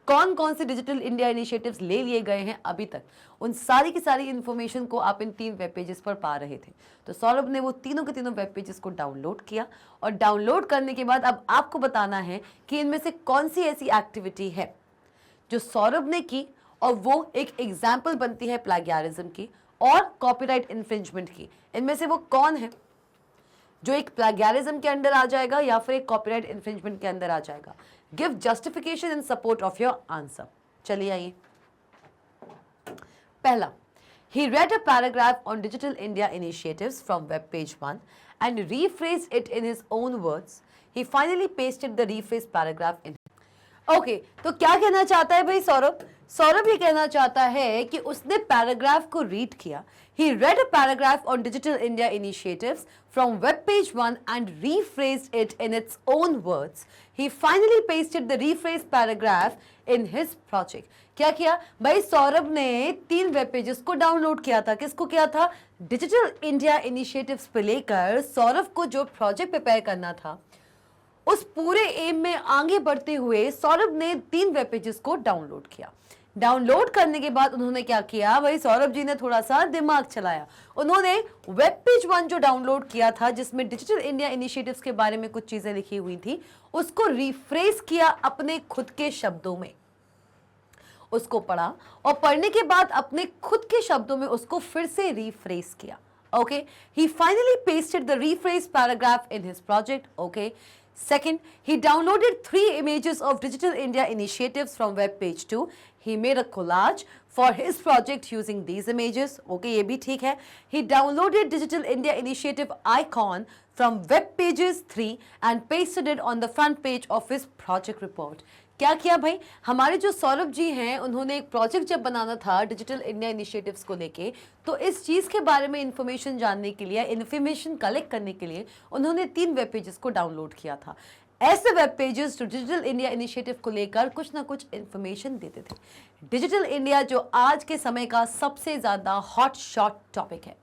कौन कौन से डिजिटल इंडिया इनिशिएटिव्स ले लिए गए हैं अभी तक, उन सारी की सारी इंफॉर्मेशन को आप इन 3 वेब पेजेस पर पा रहे थे। तो सौरभ ने वो तीनों के तीनों वेब पेजेस को डाउनलोड किया, और डाउनलोड करने के बाद अब आपको बताना है कि इनमें से कौन सी ऐसी एक्टिविटी है जो सौरभ ने की और वो एक एग्जाम्पल बनती है प्लागियारिज्म की और कॉपीराइट इन्फ्रिंजमेंट की। इनमें से वो कौन है जो एक प्लागियारिज्म के अंडर आ जाएगा या फिर एक कॉपीराइट इन्फ्रिंजमेंट के अंदर आ जाएगा? Give justification in support of your answer. चलिए आइए। पहला, he read a paragraph on digital India initiatives from web page 1 and rephrased it in his own words. He finally pasted the rephrased paragraph in. Okay, तो क्या कहना चाहता है भाई सौरभ? सौरभ ये कहना चाहता है कि उसने पैराग्राफ को रीड किया। He read a paragraph on digital India initiatives from web page 1 and rephrased it in its own words. He finally pasted the rephrased paragraph in his project. क्या किया भाई? सौरभ ने 3 वेब पेजेस को download किया था। किसको किया था? डिजिटल इंडिया इनिशिएटिव्स पे लेकर सौरभ को जो प्रोजेक्ट प्रिपेयर करना था, उस पूरे एम में आगे बढ़ते हुए सौरभ ने 3 वेब पेजेस को डाउनलोड किया। डाउनलोड करने के बाद उन्होंने क्या किया भाई? सौरभ जी ने थोड़ा सा दिमाग चलाया। उन्होंने वेब पेज 1 जो डाउनलोड किया था, जिसमें डिजिटल इंडिया इनिशिएटिव्स के बारे में कुछ चीजें लिखी हुई थी, उसको रिफ्रेश किया अपने खुद के शब्दों में। उसको पढ़ा और पढ़ने के बाद अपने खुद के शब्दों में उसको फिर से रिफ्रेश किया। Okay, he finally pasted the refresh paragraph in his project. Okay, second, he downloaded 3 images of Digital India initiatives from web page 2. He made a collage for his project using these images. Okay, ये भी ठीक है। He downloaded Digital India initiative icon from web pages 3 and pasted it on the front page of his project report. क्या किया भाई? हमारे जो सौरभ जी हैं, उन्होंने एक प्रोजेक्ट जब बनाना था डिजिटल इंडिया इनिशिएटिव्स को लेके, तो इस चीज़ के बारे में इंफॉर्मेशन जानने के लिए, इंफॉर्मेशन कलेक्ट करने के लिए उन्होंने 3 वेब पेजेस को डाउनलोड किया था। ऐसे वेब पेजेस जो डिजिटल इंडिया इनिशिएटिव को लेकर कुछ ना कुछ इंफॉर्मेशन देते थे। डिजिटल इंडिया जो आज के समय का सबसे ज़्यादा हॉट शॉट टॉपिक है।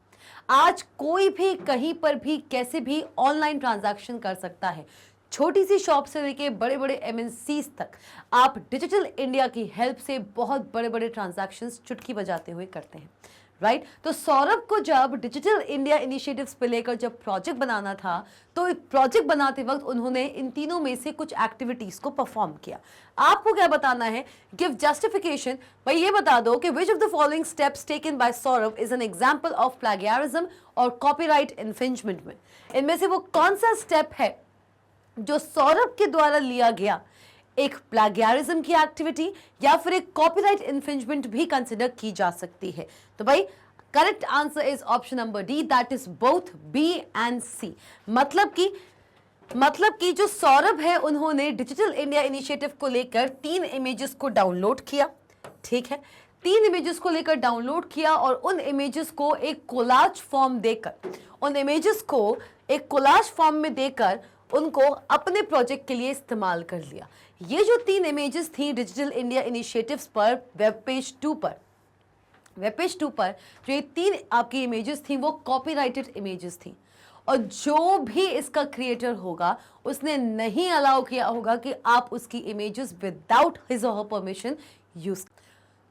आज कोई भी कहीं पर भी कैसे भी ऑनलाइन ट्रांजैक्शन कर सकता है। छोटी सी शॉप से लेके बड़े बड़े MNCs तक आप डिजिटल इंडिया की हेल्प से बहुत बड़े बड़े ट्रांजैक्शंस चुटकी बजाते हुए करते हैं, राइट? तो सौरभ को जब डिजिटल इंडिया इनिशिएटिव्स पे लेकर जब प्रोजेक्ट बनाना था, तो प्रोजेक्ट बनाते वक्त उन्होंने इन तीनों में से कुछ एक्टिविटीज को परफॉर्म किया। आपको क्या बताना है? Give justification. भाई ये बता दो कि which of the following steps taken by Saurabh is an example of plagiarism और कॉपीराइट इन्फ्रिंजमेंट में। इनमें से वो कौन सा स्टेप है जो सौरभ के द्वारा लिया गया एक प्लागियारिज्म की एक्टिविटी या फिर एक कॉपीराइट इन्फ्रिंजमेंट भी कंसिडर की जा सकती है? तो भाई correct answer is option number D, that is both B and C. मतलब कि जो सौरभ है, उन्होंने डिजिटल इंडिया इनिशिएटिव को लेकर 3 इमेजेस को डाउनलोड किया। ठीक है, 3 इमेजेस को लेकर डाउनलोड किया और उन इमेजेस को एक कोलाज फॉर्म देकर उनको अपने प्रोजेक्ट के लिए इस्तेमाल कर लिया। ये जो 3 इमेजेस थी डिजिटल इंडिया इनिशिएटिव्स पर वेब पेज 2 पर जो ये 3 आपकी इमेजेस थी वो कॉपीराइटेड इमेजेस थी, और जो भी इसका क्रिएटर होगा उसने नहीं अलाउ किया होगा कि आप उसकी इमेजेस विदाउट हिज और हर परमिशन यूज।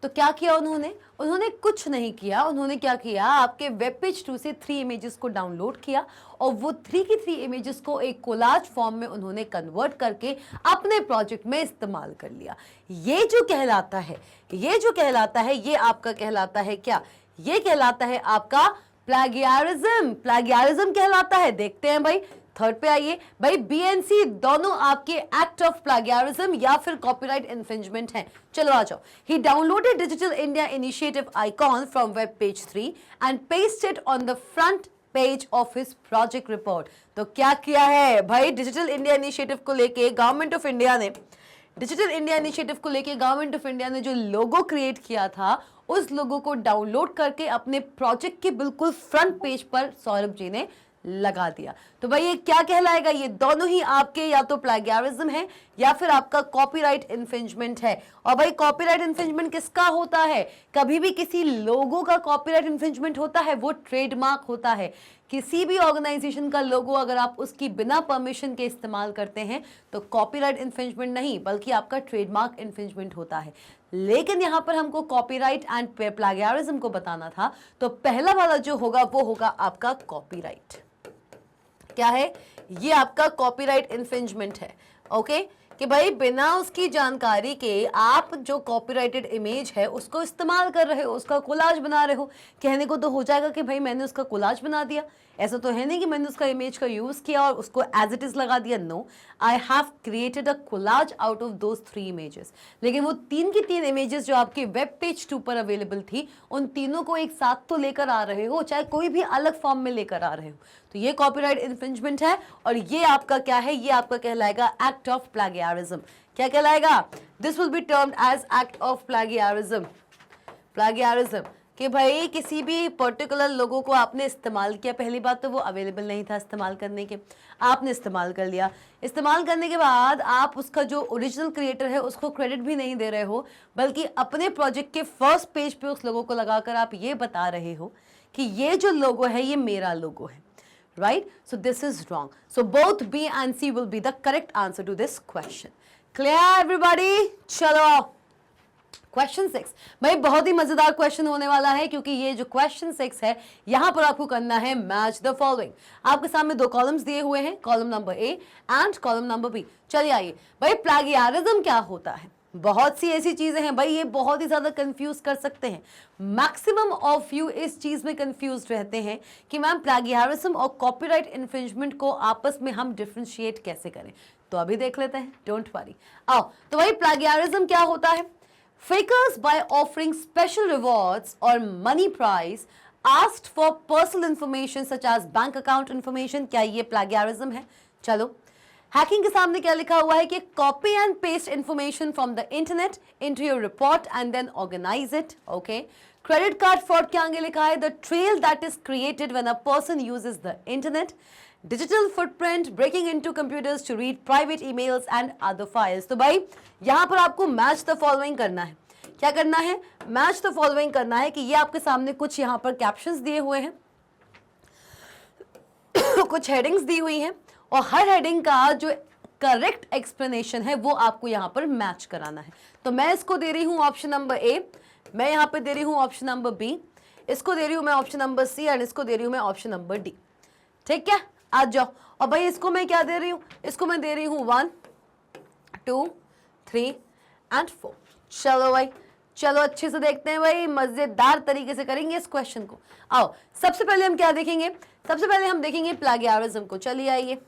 तो क्या किया उन्होंने कुछ नहीं किया। उन्होंने क्या किया? आपके वेब पेज 2 से 3 इमेजेस को डाउनलोड किया और वो 3 की 3 इमेजेस को एक कोलाज फॉर्म में उन्होंने कन्वर्ट करके अपने प्रोजेक्ट में इस्तेमाल कर लिया। ये जो कहलाता है ये आपका कहलाता है क्या? ये कहलाता है आपका प्लागियारिज्म कहलाता है। देखते हैं भाई, थर्ड पे आइए। भाई BNC दोनों आपके एक्ट ऑफ प्लागियारिज्म या फिर कॉपीराइट इन्फ्रिंजमेंट हैं। चलो आ जाओ। He downloaded digital India initiative icon from web page 3 and pasted on the front page of his project report. तो क्या किया है भाई, डिजिटल इंडिया इनिशिएटिव को लेके गवर्नमेंट ऑफ इंडिया ने, डिजिटल इंडिया इनिशिएटिव को लेके गवर्नमेंट ऑफ इंडिया ने जो लोगो क्रिएट किया था, उस लोगो को डाउनलोड करके अपने प्रोजेक्ट के बिल्कुल फ्रंट पेज पर सौरभ जी ने लगा दिया। तो भाई ये क्या कहलाएगा, ये दोनों ही आपके या तो प्लेगियरिज्म है या फिर आपका कॉपीराइट इन्फ्रिंजमेंट है। और भाई कॉपीराइट इन्फ्रिंजमेंट किसका होता है, कभी भी किसी लोगो का कॉपीराइट इन्फ्रिंजमेंट होता है, वो ट्रेडमार्क होता है। किसी भी ऑर्गेनाइजेशन का लोगो अगर आप उसकी बिना परमिशन के इस्तेमाल करते हैं तो कॉपीराइट इन्फ्रिंजमेंट नहीं बल्कि आपका ट्रेडमार्क इन्फ्रिंजमेंट होता है। लेकिन यहां पर हमको कॉपीराइट एंड प्लेगियरिज्म को बताना था, तो पहला वाला जो होगा वो होगा आपका कॉपीराइट। क्या है ये, आपका कॉपीराइट इन्फ्रिंजमेंट है। ओके, कि भाई बिना उसकी जानकारी के आप जो कॉपीराइटेड इमेज है उसको इस्तेमाल कर रहे हो, उसका कोलाज बना रहे हो। कहने को तो हो जाएगा कि भाई मैंने उसका कोलाज बना दिया, ऐसा तो है नहीं कि मैंने उसका इमेज का यूज किया और उसको एज इट इज लगा दिया। No, I have created a collage out of those 3 images. लेकिन वो 3 की 3 इमेजेस जो आपके वेब पेज 2 पर अवेलेबल थी, उन तीनों को एक साथ तो लेकर आ रहे हो, चाहे कोई भी अलग फॉर्म में लेकर आ रहे हो। तो ये कॉपीराइट इन्फ्रिंजमेंट है और ये आपका क्या है, ये आपका कहलाएगा एक्ट ऑफ प्लेगियरिज्म। क्या कहलाएगा, this will be termed as act of plagiarism. Plagiarism कि भाई किसी भी पर्टिकुलर लोगों को आपने इस्तेमाल किया, पहली बात तो वो अवेलेबल नहीं था इस्तेमाल करने के, आपने इस्तेमाल कर लिया। इस्तेमाल करने के बाद आप उसका जो ओरिजिनल क्रिएटर है उसको क्रेडिट भी नहीं दे रहे हो, बल्कि अपने प्रोजेक्ट के फर्स्ट पेज पे उस लोगों को लगाकर आप ये बता रहे हो कि ये जो लोगो है ये मेरा लोगो है। Right? So this is wrong. So both B and C will be the correct answer to this question. Clear everybody? चलो क्वेश्चन 6 भाई बहुत ही मजेदार क्वेश्चन होने वाला है, क्योंकि ये जो क्वेश्चन 6 है यहां पर आपको करना है मैच द फॉलोइंग। आपके सामने 2 कॉलम्स दिए हुए हैं, column number A and column number B. चलिए आइए भाई, प्लेगियरिज्म क्या होता है। बहुत सी ऐसी चीजें हैं भाई, ये बहुत ही ज्यादा कंफ्यूज कर सकते हैं। मैक्सिमम ऑफ यू इस चीज में कंफ्यूज रहते हैं कि मैम प्लेगियरिज्म और कॉपीराइट इन्फ्रिंजमेंट को आपस में हम डिफरेंशिएट कैसे करें। तो अभी देख लेते हैं, डोंट वरी। आओ तो भाई प्लेगियरिज्म क्या होता है, fakers by offering special rewards or money prize asked for personal information such as bank account information। क्या ये प्लेगियरिज्म है। चलो हैकिंग के सामने क्या लिखा हुआ है कि copy and paste information from the internet into your report and then organise it. Okay, credit card fraud के आगे लिखा है the trail that is created when a person uses the internet. Digital footprint, breaking into computers to read private emails and other files. तो भाई यहां पर आपको match the following करना है। क्या करना है, मैच द फॉलोइंग करना है कि ये आपके सामने कुछ यहां पर कैप्शंस दिए हुए हैं कुछ हेडिंग्स दी हुई हैं और हर हेडिंग का जो करेक्ट एक्सप्लेनेशन है वो आपको यहां पर मैच कराना है। तो मैं इसको दे रही हूं ऑप्शन नंबर ए, मैं यहां पे दे रही हूं ऑप्शन नंबर बी, इसको दे रही हूं मैं ऑप्शन नंबर सी एंड इसको दे रही हूं मैं ऑप्शन नंबर डी। ठीक है, आ जाओ। और भाई इसको मैं क्या दे रही हूं, इसको मैं दे रही हूं 1 2 3 एंड 4। चलो भाई, चलो अच्छे से देखते हैं भाई, मजेदार तरीके से करेंगे इस क्वेश्चन को। आओ सबसे पहले हम क्या देखेंगे, सबसे पहले हम देखेंगे प्लेगियरिज्म को। चलिए आइए,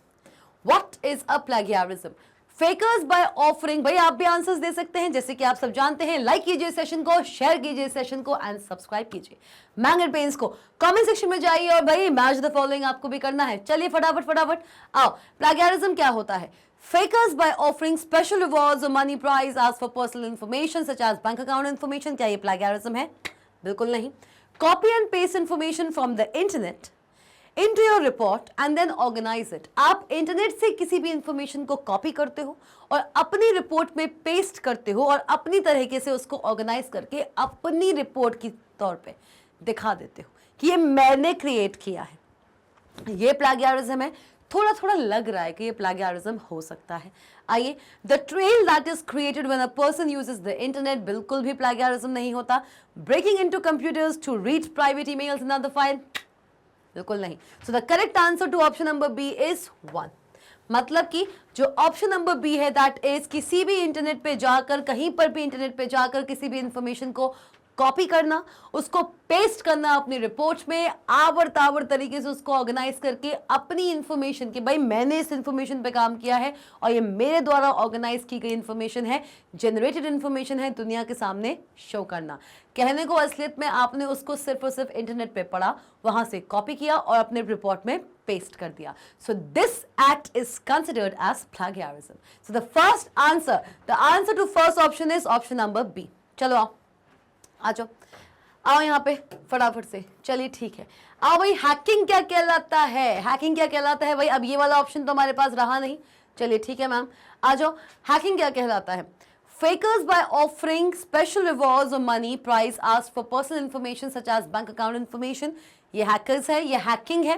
what is a plagiarism. Fakers by offering, भाई आप भी आंसर्स दे सकते हैं जैसे कि आप सब जानते हैं। लाइक कीजिए सेशन को, शेयर कीजिए सेशन को एंड सब्सक्राइब कीजिए मैंगन पेन्स को। कमेंट सेक्शन में जाइए और भाई मैच द फॉलोइंग आपको भी करना है। चलिए फटाफट फटाफट आओ, प्लेगियरिज्म क्या होता है। Fakers by offering special rewards or money prize ask for personal information such as bank account information। क्या ये प्लेगियरिज्म है? बिल्कुल नहीं। Copy and paste information from the internet into your report and then organize it। आप internet से किसी भी information को कॉपी करते हो और अपनी रिपोर्ट में पेस्ट करते हो और अपनी तरीके से उसको ऑर्गेनाइज करके अपनी रिपोर्ट की तौर पे दिखा देते हो कि ये मैंने क्रिएट किया है। ये प्लेगियरिज्म है। थोड़ा थोड़ा लग रहा है कि ये प्लेगियरिज्म हो सकता है। आइए, the trail that is created when a person uses the internet, बिल्कुल भी प्लेगियरिज्म नहीं होता। Breaking into computers to read private emails in other file, बिल्कुल नहीं। So the correct answer to option number B is 1। मतलब कि जो option number B है दैट इज किसी भी इंटरनेट पे जाकर, कहीं पर भी इंटरनेट पे जाकर किसी भी इंफॉर्मेशन को कॉपी करना, उसको पेस्ट करना अपनी रिपोर्ट में, आवर तावर तरीके से उसको ऑर्गेनाइज करके अपनी इंफॉर्मेशन कि भाई मैंने इस इंफॉर्मेशन पे काम किया है और ये मेरे द्वारा ऑर्गेनाइज की गई इंफॉर्मेशन है, जनरेटेड इंफॉर्मेशन है, दुनिया के सामने शो करना। कहने को असलियत में आपने उसको सिर्फ और सिर्फ इंटरनेट पे पढ़ा, वहां से कॉपी किया और अपने रिपोर्ट में पेस्ट कर दिया। So this act is considered as plagiarism. So the first answer, the answer to first option is option number B. चलो आओ, आ जाओ, आओ यहाँ पे फटाफट से। चलिए ठीक है, आओ भाई, हैकिंग क्या कहलाता है? हैकिंग क्या कहलाता है भाई? अब ये वाला ऑप्शन तो हमारे पास रहा नहीं। चलिए ठीक है मैम, आ जाओ। हैकिंग क्या कहलाता है? Fakers by offering special rewards or money prize asked for personal information such as bank account information. ये hackers है, ये hacking है।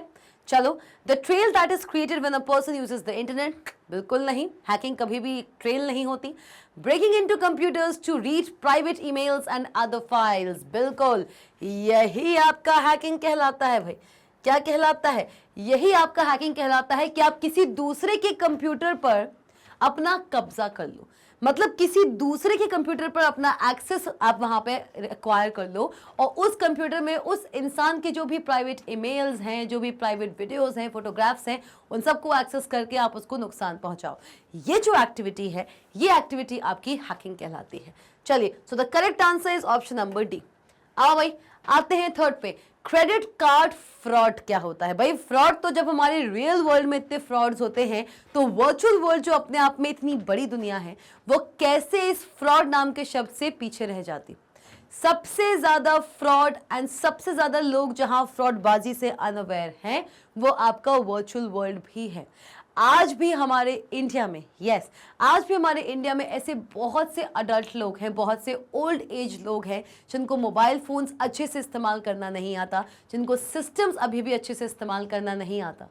चलो, the trail that is created when a person uses the internet, बिल्कुल नहीं, hacking कभी भी trail नहीं होती। Breaking into computers to read private emails and other files, बिल्कुल यही आपका hacking कहलाता है भाई। क्या कहलाता है? यही आपका hacking कहलाता है कि आप किसी दूसरे के कंप्यूटर पर अपना कब्जा कर लो, मतलब किसी दूसरे के कंप्यूटर पर अपना एक्सेस आप वहां पे एक्वायर कर लो और उस कंप्यूटर में उस इंसान के जो भी प्राइवेट ईमेल्स हैं, जो भी प्राइवेट वीडियोस हैं, फोटोग्राफ्स हैं, उन सबको एक्सेस करके आप उसको नुकसान पहुंचाओ। ये जो एक्टिविटी है, ये एक्टिविटी आपकी हैकिंग कहलाती है। चलिए, सो the correct answer is option number D. आओ भाई, आते हैं थर्ड पे। क्रेडिट कार्ड फ्रॉड क्या होता है भाई? फ्रॉड तो जब हमारे रियल वर्ल्ड में इतने फ्रॉड्स होते हैं, तो वर्चुअल वर्ल्ड जो अपने आप में इतनी बड़ी दुनिया है, वो कैसे इस फ्रॉड नाम के शब्द से पीछे रह जाती? सबसे ज्यादा फ्रॉड एंड सबसे ज्यादा लोग जहां फ्रॉडबाजी से अनअवेयर हैं, वो आपका वर्चुअल वर्ल्ड भी है। आज भी हमारे इंडिया में, यस, आज भी हमारे इंडिया में ऐसे बहुत से अडल्ट लोग हैं, बहुत से ओल्ड एज लोग हैं जिनको मोबाइल फोन्स अच्छे से इस्तेमाल करना नहीं आता, जिनको सिस्टम्स अभी भी अच्छे से इस्तेमाल करना नहीं आता,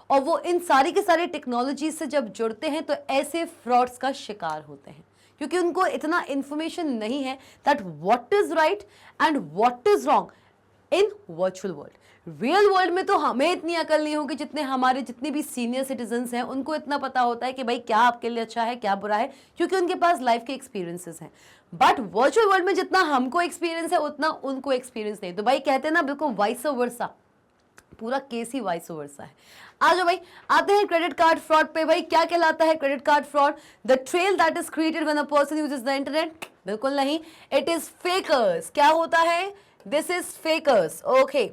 और वो इन सारी के सारे टेक्नोलॉजी से जब जुड़ते हैं तो ऐसे फ्रॉड्स का शिकार होते हैं, क्योंकि उनको इतना इंफॉर्मेशन नहीं है that what is right and what is wrong in virtual world. Real world में तो हमें इतनी अकल नहीं होगी जितने हमारे जितने भी सीनियर सिटीजन्स हैं उनको इतना पता होता है कि भाई क्या आपके लिए अच्छा है, क्या बुरा है, क्योंकि उनके पास लाइफ के एक्सपीरियंसेस हैं। बट वर्चुअल वर्ल्ड में जितना हमको एक्सपीरियंस है उतना उनको एक्सपीरियंस नहीं। तो भाई कहते हैं ना, बिल्कुल वाइस वर्सा, पूरा केस ही वाइस वर्सा है। आ जाओ भाई, आते हैं क्रेडिट कार्ड फ्रॉड पे। भाई क्या कहलाता है credit card fraud? The trail that is created when a person uses the internet, बिल्कुल नहीं, इट इज फेकर्स। क्या होता है? This is fakers. ओके,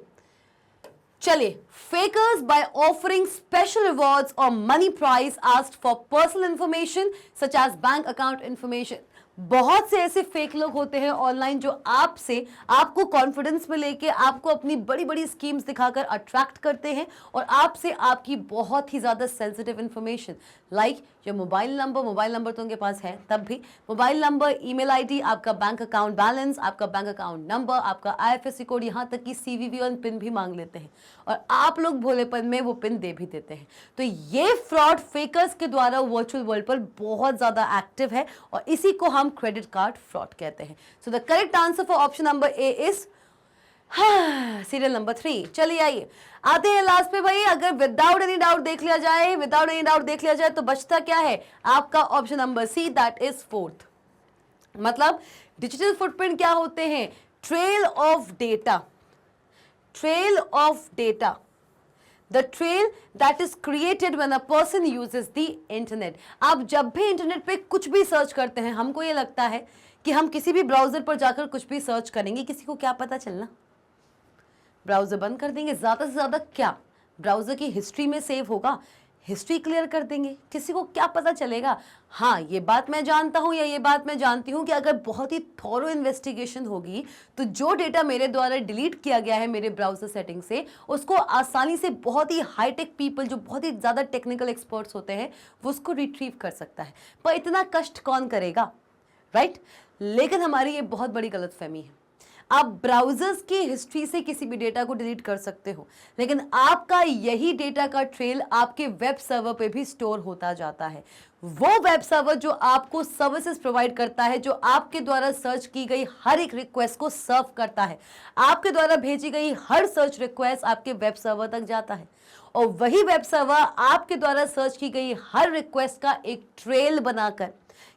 चलिए, fakers by offering special rewards और money prize asked for personal information such as bank account information. बहुत से ऐसे फेक लोग होते हैं ऑनलाइन जो आपसे, आपको कॉन्फिडेंस में लेके आपको अपनी बड़ी बड़ी स्कीम्स दिखाकर अट्रैक्ट करते हैं और आपसे आपकी बहुत ही ज़्यादा सेंसिटिव इंफॉर्मेशन लाइक जो मोबाइल नंबर तो उनके पास है, तब भी मोबाइल नंबर, ईमेल आईडी, आपका बैंक अकाउंट बैलेंस, आपका बैंक अकाउंट नंबर, आपका आईएफएससी कोड, यहाँ तक कि सीवीवी और पिन भी मांग लेते हैं और आप लोग भोलेपन में वो पिन दे भी देते हैं। तो ये फ्रॉड फेकर्स के द्वारा वर्चुअल वर्ल्ड पर बहुत ज़्यादा एक्टिव है और इसी को हम क्रेडिट कार्ड फ्रॉड कहते हैं। सो the correct answer for option number A is serial number 3। चलिए आइए, आते हैं लास्ट पे भाई। अगर विदाउट एनी डाउट देख लिया जाए, तो बचता क्या है? आपका option number C, that is fourth. मतलब डिजिटल फुटप्रिंट क्या होते हैं? Trail of data, trail of data, the trail that is created when a person uses the internet. आप जब भी इंटरनेट पे कुछ भी सर्च करते हैं, हमको ये लगता है कि हम किसी भी ब्राउजर पर जाकर कुछ भी सर्च करेंगे, किसी को क्या पता चलना? ब्राउजर बंद कर देंगे, ज़्यादा से ज़्यादा क्या ब्राउजर की हिस्ट्री में सेव होगा, हिस्ट्री क्लियर कर देंगे, किसी को क्या पता चलेगा? हाँ, ये बात मैं जानता हूँ या ये बात मैं जानती हूँ कि अगर बहुत ही थॉरो इन्वेस्टिगेशन होगी तो जो डेटा मेरे द्वारा डिलीट किया गया है मेरे ब्राउजर सेटिंग से, उसको आसानी से बहुत ही हाईटेक पीपल जो बहुत ही ज़्यादा टेक्निकल एक्सपर्ट्स होते हैं वो उसको रिट्रीव कर सकता है। पर इतना कष्ट कौन करेगा, राइट? लेकिन हमारी ये बहुत बड़ी गलतफहमी है। आप ब्राउजर्स की हिस्ट्री से किसी भी डेटा को डिलीट कर सकते हो, लेकिन आपका यही डेटा का ट्रेल आपके वेब सर्वर पे भी स्टोर होता जाता है। वो वेब सर्वर जो आपको सर्विसेज प्रोवाइड करता है, जो आपके द्वारा सर्च की गई हर एक रिक्वेस्ट को सर्व करता है, आपके द्वारा भेजी गई हर सर्च रिक्वेस्ट आपके वेब सर्वर तक जाता है और वही वेब सर्वर आपके द्वारा सर्च की गई हर रिक्वेस्ट का एक ट्रेल बनाकर,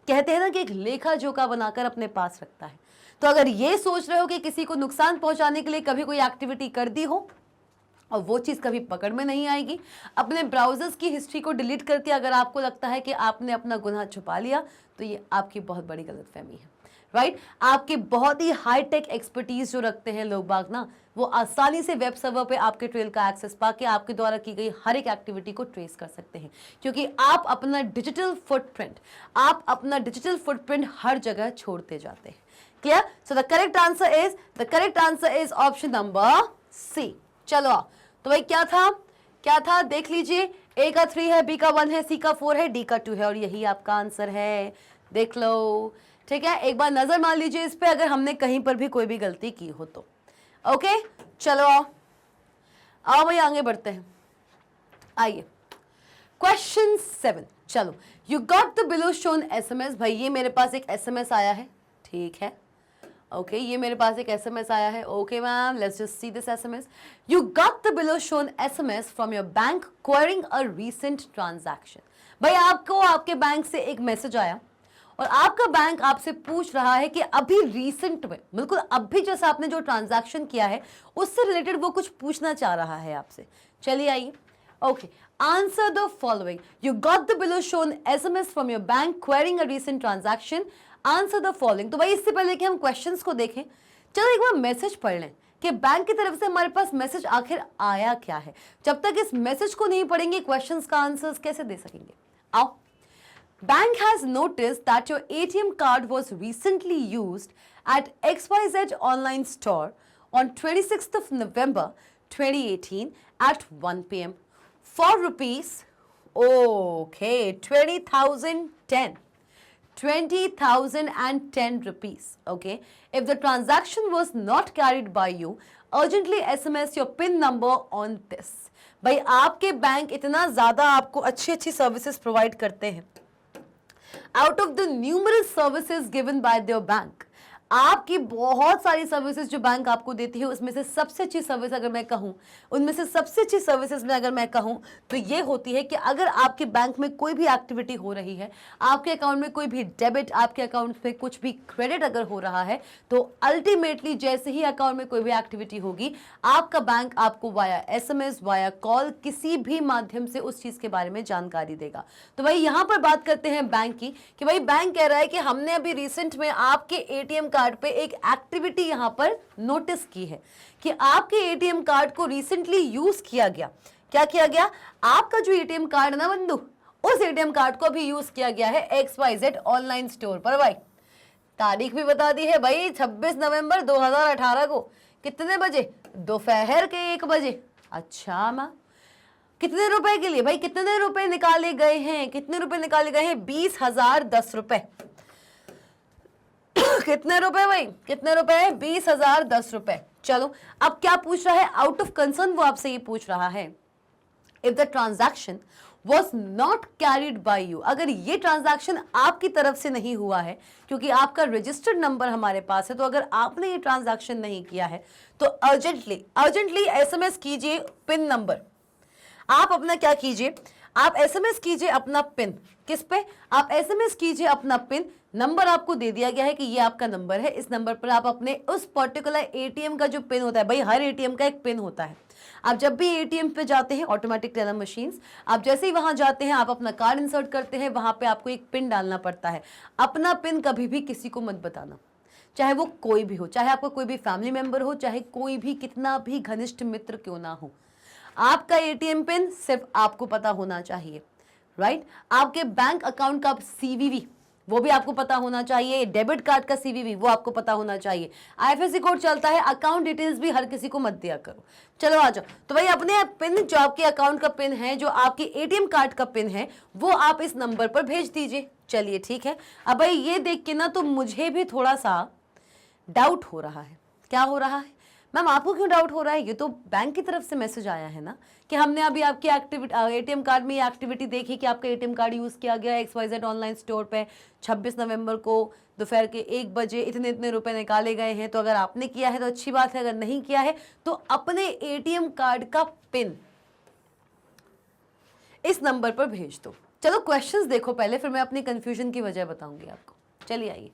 कहते हैं ना कि एक लेखा जोखा बनाकर अपने पास रखता है। तो अगर ये सोच रहे हो कि किसी को नुकसान पहुंचाने के लिए कभी कोई एक्टिविटी कर दी हो और वो चीज़ कभी पकड़ में नहीं आएगी, अपने ब्राउजर्स की हिस्ट्री को डिलीट करके अगर आपको लगता है कि आपने अपना गुनाह छुपा लिया, तो ये आपकी बहुत बड़ी गलतफहमी है, राइट। आपके बहुत ही हाई टेक एक्सपर्टीज जो रखते हैं लोग बाग ना, वो आसानी से वेब सर्वर पे आपके ट्रेल का एक्सेस पाके आपके द्वारा की गई हर एक एक्टिविटी को ट्रेस कर सकते हैं, क्योंकि आप अपना डिजिटल फुटप्रिंट हर जगह छोड़ते जाते हैं। Clear? So the correct answer is option number C. चलो आओ, तो भाई क्या था देख लीजिए। ए का 3 है, बी का 1 है, सी का 4 है, डी का 2 है, और यही आपका आंसर है। देख लो, ठीक है। एक बार नजर मार लीजिए इस पे, अगर हमने कहीं पर भी कोई भी गलती की हो तो। ओके, चलो आओ भाई आगे बढ़ते हैं। आइए क्वेश्चन 7। चलो, you got the below shown SMS. भाई ये मेरे पास एक एसएमएस आया है, ठीक है। ओके, ये मेरे पास एक एसएमएस आया है। Okay ma'am, let's just see this SMS. You got the below shown SMS from your bank quarrying a recent transaction. भाई आपको आपके बैंक से एक मैसेज आया और आपका बैंक आपसे पूछ रहा है कि अभी रीसेंट में, बिल्कुल अभी जैसा आपने जो ट्रांजैक्शन किया है उससे रिलेटेड वो कुछ पूछना चाह रहा है आपसे। चलिए आइए। Okay, answer the following. You got the below shown SMS from your bank quarrying a recent transaction. Answer the following. तो भाई इससे पहले कि हम क्वेश्चंस को देखें, चलो एक बार मैसेज पढ़ लें कि बैंक की तरफ से हमारे पास मैसेज आखिर आया क्या है। जब तक इस मैसेज को नहीं पढ़ेंगे क्वेश्चंस का आंसर्स कैसे दे सकेंगे। आओ। Bank has noticed that your ATM card was recently used at XYZ online store on 26th of November 2018 at 1 p.m. for rupees, okay, 20,010 rupees. Okay, if the transaction was not carried by you, urgently SMS your PIN number on this. भाई आपके bank इतना ज्यादा आपको अच्छी अच्छी services provide करते हैं। Out of the numerous services given by their bank, आपकी बहुत सारी सर्विसेज जो बैंक आपको देती है उसमें से सबसे अच्छी सर्विस अगर मैं कहूँ, उनमें से सबसे अच्छी सर्विसेज में अगर मैं कहूँ तो ये होती है कि अगर आपके बैंक में कोई भी एक्टिविटी हो रही है, आपके अकाउंट में कोई भी डेबिट, आपके अकाउंट में कुछ भी क्रेडिट अगर हो रहा है, तो अल्टीमेटली जैसे ही अकाउंट में कोई भी एक्टिविटी होगी, आपका बैंक आपको वाया एसएमएस, वाया कॉल, किसी भी माध्यम से उस चीज़ के बारे में जानकारी देगा। तो भाई यहाँ पर बात करते हैं बैंक की कि भाई बैंक कह रहा है कि हमने अभी रिसेंट में आपके एटीएम कार्ड पे एक एक्टिविटी यहां पर नोटिस की है कि आपके एटीएम कार्ड को रिसेंटली यूज किया गया। क्या किया गया? आपका जो एटीएम कार्ड ना बंधु, उस एटीएम कार्ड को भी यूज किया गया है XYZ ऑनलाइन स्टोर पर। भाई तारीख भी बता दी है भाई, 26 नवंबर 2018 को। कितने बजे? दोपहर के 1 बजे। अच्छा माँ, कितने रुपए के लिए? भाई कितने रुपए निकाले गए हैं? कितने रुपए निकाले गए हैं? 20,010 रुपए। कितने रुपए भाई? कितने रुपए? 20,010 रुपए। चलो अब क्या पूछ रहा है? आउट ऑफ कंसर्न वो आपसे ये पूछ रहा है, if the transaction was not carried by you, अगर ये ट्रांजैक्शन आपकी तरफ से नहीं हुआ है, क्योंकि आपका रजिस्टर्ड नंबर हमारे पास है, तो अगर आपने ये ट्रांजैक्शन नहीं किया है तो अर्जेंटली एसएमएस कीजिए पिन नंबर। आप अपना क्या कीजिए? आप एसएमएस कीजिए अपना पिन। किस पे? आप एसएमएस कीजिए अपना पिन। नंबर आपको दे दिया गया है कि ये आपका नंबर है, इस नंबर पर आप अपने उस पर्टिकुलर एटीएम का जो पिन होता है, भाई हर एटीएम का एक पिन होता है। आप जब भी एटीएम पे जाते हैं, ऑटोमेटिक टेलर मशीन्स, आप जैसे ही वहां जाते हैं, आप अपना कार्ड इंसर्ट करते हैं, वहां पे आपको एक पिन डालना पड़ता है। अपना पिन कभी भी किसी को मत बताना, चाहे वो कोई भी हो, चाहे आपका कोई भी फैमिली मेंबर हो, चाहे कोई भी कितना भी घनिष्ठ मित्र क्यों ना हो। आपका एटीएम पिन सिर्फ आपको पता होना चाहिए, राइट? आपके बैंक अकाउंट का सीवीवी वो भी आपको पता होना चाहिए, डेबिट कार्ड का सीवीवी वो आपको पता होना चाहिए, आईएफएससी कोड चलता है, अकाउंट डिटेल्स भी हर किसी को मत दिया करो। चलो आ जाओ। तो भाई अपने पिन, जो आपके अकाउंट का पिन है, जो आपके एटीएम कार्ड का पिन है, वो आप इस नंबर पर भेज दीजिए। चलिए ठीक है। अब भाई ये देख के ना तो मुझे भी थोड़ा सा डाउट हो रहा है। क्या हो रहा है मैम? आपको क्यों डाउट हो रहा है? ये तो बैंक की तरफ से मैसेज आया है ना कि हमने अभी आपकी एक्टिविटी एटीएम कार्ड में ये एक्टिविटी देखी कि आपका एटीएम कार्ड यूज़ किया गया XYZ ऑनलाइन स्टोर पे 26 नवंबर को दोपहर के 1 बजे, इतने इतने रुपए निकाले गए हैं। तो अगर आपने किया है तो अच्छी बात है, अगर नहीं किया है तो अपने एटीएम कार्ड का पिन इस नंबर पर भेज दो। चलो क्वेश्चंस देखो पहले, फिर मैं अपनी कंफ्यूजन की वजह बताऊंगी आपको। चलिए आइए।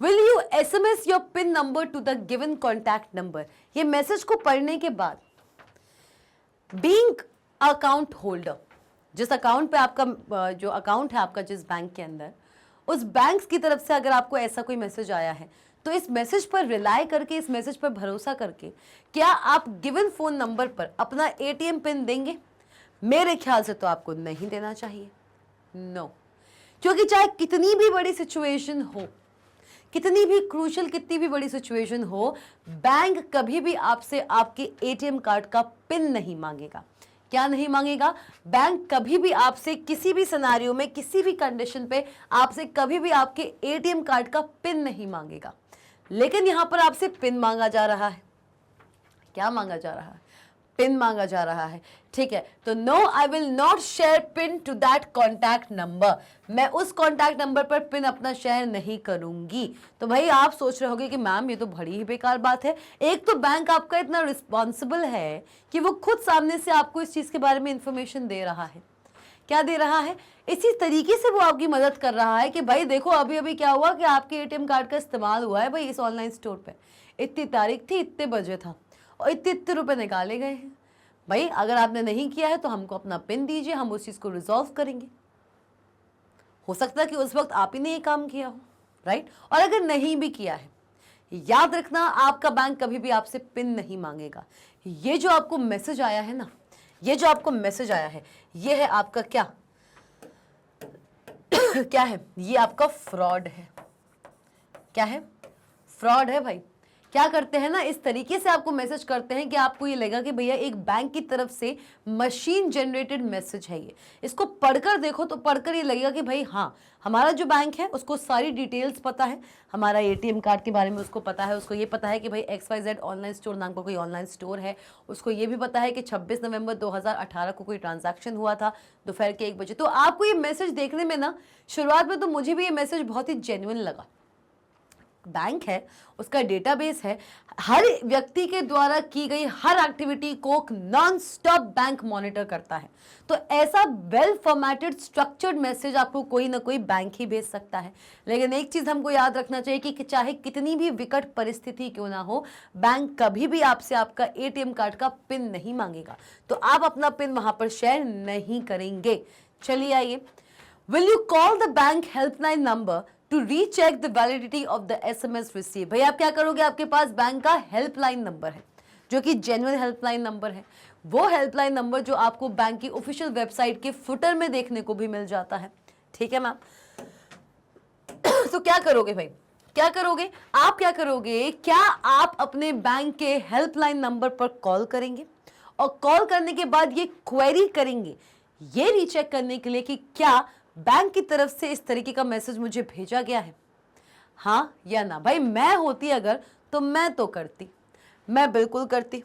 Will you SMS your pin number two the given contact number. ये मैसेज को पढ़ने के बाद बीइंग अकाउंट होल्डर, जिस अकाउंट पे आपका जो अकाउंट है आपका जिस बैंक के अंदर, उस बैंक की तरफ से अगर आपको ऐसा कोई मैसेज आया है तो इस मैसेज पर रिलाई करके, इस मैसेज पर भरोसा करके क्या आप गिवन फोन नंबर पर अपना ATM पिन देंगे? मेरे ख्याल से तो आपको नहीं देना चाहिए। नो, क्योंकि चाहे कितनी भी बड़ी सिचुएशन हो, कितनी भी क्रूशल, कितनी भी बड़ी सिचुएशन हो, बैंक कभी भी आपसे आपके ATM कार्ड का पिन नहीं मांगेगा। क्या नहीं मांगेगा? बैंक कभी भी आपसे किसी भी सिनेरियो में, किसी भी कंडीशन पे आपसे कभी भी आपके ATM कार्ड का पिन नहीं मांगेगा। लेकिन यहां पर आपसे पिन मांगा जा रहा है। क्या मांगा जा रहा है? पिन मांगा जा रहा है। ठीक है, तो no, I will not share pin to that contact number. मैं उस कॉन्टैक्ट नंबर पर पिन अपना शेयर नहीं करूंगी। तो भाई आप सोच रहे होगे कि मैम ये तो बड़ी ही बेकार बात है। एक तो बैंक आपका इतना रिस्पॉन्सिबल है कि वो खुद सामने से आपको इस चीज के बारे में इंफॉर्मेशन दे रहा है। क्या दे रहा है? इसी तरीके से वो आपकी मदद कर रहा है कि भाई देखो अभी अभी क्या हुआ कि आपके ATM कार्ड का इस्तेमाल हुआ है भाई इस ऑनलाइन स्टोर पे, इतनी तारीख थी, इतने बजे था और इतने इतने रुपए निकाले गए हैं। भाई अगर आपने नहीं किया है तो हमको अपना पिन दीजिए, हम उस चीज को रिजॉल्व करेंगे। हो सकता है कि उस वक्त आप ही ने ये काम किया हो, राइट? और अगर नहीं भी किया है, याद रखना आपका बैंक कभी भी आपसे पिन नहीं मांगेगा। ये जो आपको मैसेज आया है ना, ये जो आपको मैसेज आया है, ये है आपका क्या क्या है? ये आपका फ्रॉड है। क्या है? फ्रॉड है भाई। क्या करते हैं ना, इस तरीके से आपको मैसेज करते हैं कि आपको ये लगेगा कि भैया एक बैंक की तरफ से मशीन जनरेटेड मैसेज है ये। इसको पढ़कर देखो तो पढ़कर ये लगेगा कि भाई हाँ, हमारा जो बैंक है उसको सारी डिटेल्स पता है, हमारा ATM कार्ड के बारे में उसको पता है, उसको ये पता है कि भाई XYZ ऑनलाइन स्टोर नाम का कोई ऑनलाइन स्टोर है, उसको ये भी पता है कि 26 नवंबर 2018 को कोई ट्रांजैक्शन हुआ था दोपहर के 1 बजे। तो आपको ये मैसेज देखने में ना, शुरुआत में तो मुझे भी ये मैसेज बहुत ही जेन्युइन लगा। बैंक है, उसका डेटाबेस है, हर व्यक्ति के द्वारा की गई हर एक्टिविटी को नॉन स्टॉप बैंक मॉनिटर करता है। तो ऐसा वेल फॉर्मेटेड स्ट्रक्चर्ड मैसेज आपको कोई ना कोई बैंक ही भेज सकता है। लेकिन एक चीज हमको याद रखना चाहिए कि चाहे कितनी भी विकट परिस्थिति क्यों ना हो, बैंक कभी भी आपसे आपका ATM कार्ड का पिन नहीं मांगेगा। तो आप अपना पिन वहां पर शेयर नहीं करेंगे। चलिए आइए, will you call the bank helpline number two recheck the validity of the SMS receive. भाई आप क्या करोगे? आपके पास बैंक का हेल्पलाइन नंबर है जो कि जेन्युइन हेल्पलाइन नंबर है। वो हेल्पलाइन नंबर जो आपको बैंक की ऑफिशियल वेबसाइट के फुटर में देखने को भी मिल जाता है। ठीक है मैम? तो क्या करोगे भाई? क्या करोगे आप? क्या करोगे? क्या आप अपने बैंक के हेल्पलाइन नंबर पर कॉल करेंगे और कॉल करने के बाद ये क्वेरी करेंगे, ये रीचेक करने के लिए कि क्या बैंक की तरफ से इस तरीके का मैसेज मुझे भेजा गया है, हाँ या ना? भाई मैं होती अगर तो मैं तो करती, मैं बिल्कुल करती।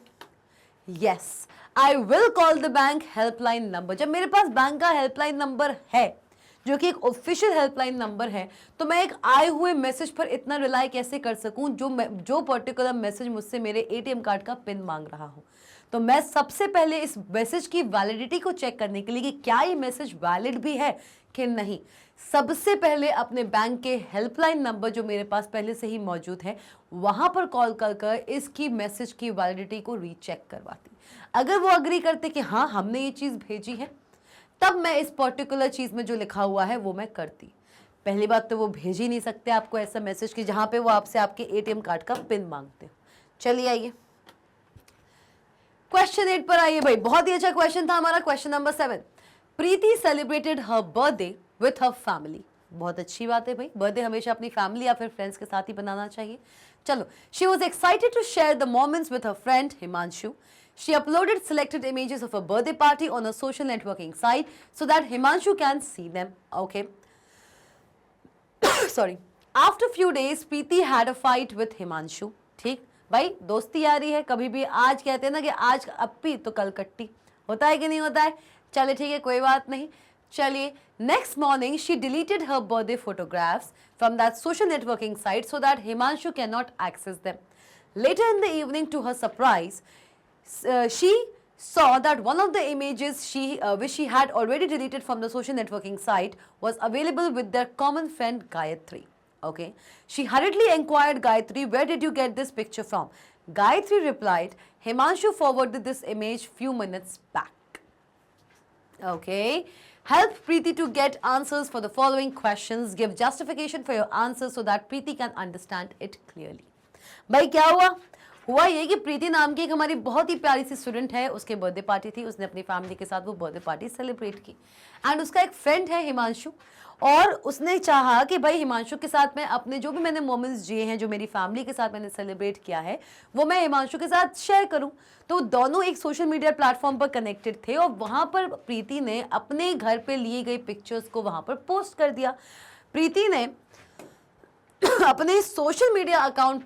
Yes, I will call the bank helpline number. जब मेरे पास बैंक का हेल्पलाइन नंबर है जो कि एक ऑफिशियल हेल्पलाइन नंबर है, तो मैं एक आए हुए मैसेज पर इतना रिलाई कैसे कर सकूं जो पर्टिकुलर मैसेज मुझसे मेरे ATM कार्ड का पिन मांग रहा हो। तो मैं सबसे पहले इस मैसेज की वैलिडिटी को चेक करने के लिए कि क्या ये मैसेज वैलिड भी है कि नहीं, सबसे पहले अपने बैंक के हेल्पलाइन नंबर जो मेरे पास पहले से ही मौजूद है वहां पर कॉल कर इसकी मैसेज की वैलिडिटी को रीचेक करवाती। अगर वो अग्री करते कि हाँ हमने ये चीज भेजी है, तब मैं इस पर्टिकुलर चीज में जो लिखा हुआ है वो मैं करती। पहली बात तो वो भेज ही नहीं सकते आपको ऐसा मैसेज कि जहां पे वो आपसे आपके ATM कार्ड का पिन मांगते हो। चलिए आइए क्वेश्चन 8 पर आइए भाई। बहुत ही अच्छा क्वेश्चन था हमारा। Question number 7, Preeti celebrated her birthday with her family. बहुत अच्छी बात है भाई, बर्थडे हमेशा अपनी फैमिली या फिर फ्रेंड्स के साथ ही बनाना चाहिए। चलो, she was excited to share the moments with her friend Himanshu. She uploaded selected images of a birthday party on a social networking site so that Himanshu can see them. Okay. Sorry. After few days, Preeti had a fight with Himanshu. ठीक भाई, दोस्ती यारी है, कभी भी आज कहते हैं ना कि आज अप्पी तो कल कट्टी, होता है कि नहीं होता है? चलिए ठीक है, कोई बात नहीं। चलिए, next morning she deleted her birthday photographs from that social networking site so that Himanshu cannot access them. Later in the evening, to her surprise, she saw that one of the images which she had already deleted from the social networking site was available with their common friend Gayatri. Okay. She hurriedly inquired Gayatri, where did you get this picture from? Gayatri replied, Himanshu forwarded this image few minutes back. Okay. Help Preeti to get answers for the following questions. Give justification for your answers so that Preeti can understand it clearly. भाई क्या हुआ? हुआ ये कि प्रीति नाम की एक हमारी बहुत ही प्यारी सी स्टूडेंट है, उसके बर्थडे पार्टी थी, उसने अपनी फैमिली के साथ वो बर्थडे पार्टी सेलिब्रेट की एंड उसका एक फ्रेंड है हिमांशु, और उसने चाहा कि भाई हिमांशु के साथ मैं अपने जो भी मैंने मोमेंट्स जिए हैं, जो मेरी फैमिली के साथ मैंने सेलिब्रेट किया है, वो मैं हिमांशु के साथ शेयर करूं। तो दोनों एक सोशल मीडिया प्लेटफॉर्म पर कनेक्टेड थे और वहां पर प्रीति ने अपने घर पे लिए गए पिक्चर्स को वहां पर पोस्ट कर दिया। प्रीति ने अपने सोशल मीडिया अकाउंट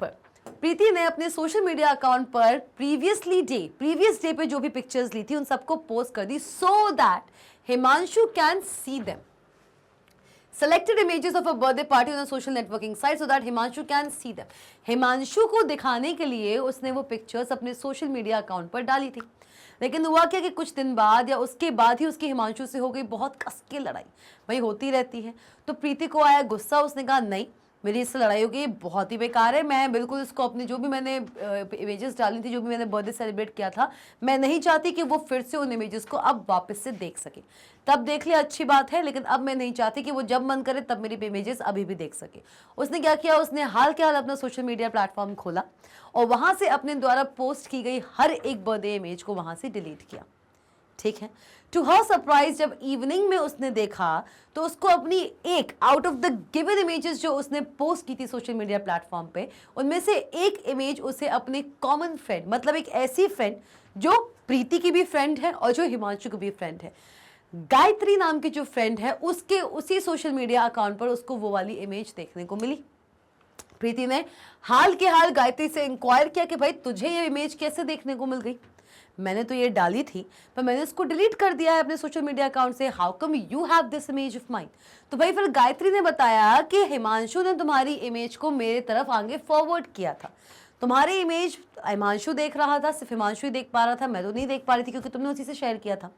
पर प्रीवियस डे पे जो भी पिक्चर्स ली थी उन सबको पोस्ट कर दी, so that Himanshu can see them. Selected images of a birthday party on a social networking site so that Himanshu can see them. Himanshu को दिखाने के लिए उसने वो पिक्चर्स अपने सोशल मीडिया अकाउंट पर डाली थी, लेकिन हुआ क्या कि कुछ दिन बाद या उसके बाद ही उसकी हिमांशु से हो गई बहुत कस के लड़ाई। वही होती रहती है। तो प्रीति को आया गुस्सा, उसने कहा नहीं, मेरी इससे लड़ाई हो गई, बहुत ही बेकार है, मैं बिल्कुल इसको अपनी जो भी मैंने इमेजेस डाली थी, जो भी मैंने बर्थडे सेलिब्रेट किया था, मैं नहीं चाहती कि वो फिर से उन इमेजेस को अब वापस से देख सके। तब देख लिया अच्छी बात है, लेकिन अब मैं नहीं चाहती कि वो जब मन करे तब मेरी इमेजेस अभी भी देख सके। उसने क्या किया, उसने हाल के हाल अपना सोशल मीडिया प्लेटफॉर्म खोला और वहां से अपने द्वारा पोस्ट की गई हर एक बर्थडे इमेज को वहां से डिलीट किया। ठीक है। टू हर सरप्राइज जब इवनिंग में उसने देखा तो उसको अपनी एक out of the given images जो उसने पोस्ट की थी सोशल मीडिया प्लेटफॉर्म पे, उनमें से एक इमेज उसे अपने कॉमन फ्रेंड, मतलब एक ऐसी फ्रेंड जो प्रीति की भी फ्रेंड है और जो हिमांशु की भी फ्रेंड है, गायत्री नाम की जो फ्रेंड है, उसके उसी सोशल मीडिया अकाउंट पर उसको वो वाली इमेज देखने को मिली। प्रीति ने हाल के हाल गायत्री से इंक्वायर किया कि भाई तुझे ये इमेज कैसे देखने को मिल गई? मैंने तो ये डाली थी पर मैंने इसको डिलीट कर दिया है अपने सोशल मीडिया अकाउंट से, how come you have this image of mine? तो भाई फिर गायत्री ने बताया कि हिमांशु ने तुम्हारी इमेज को मेरे तरफ आगे फॉरवर्ड किया था। तुम्हारी इमेज हिमांशु देख रहा था, सिर्फ हिमांशु ही देख पा रहा था, मैं तो नहीं देख पा रही थी क्योंकि तुमने उसी से शेयर किया था,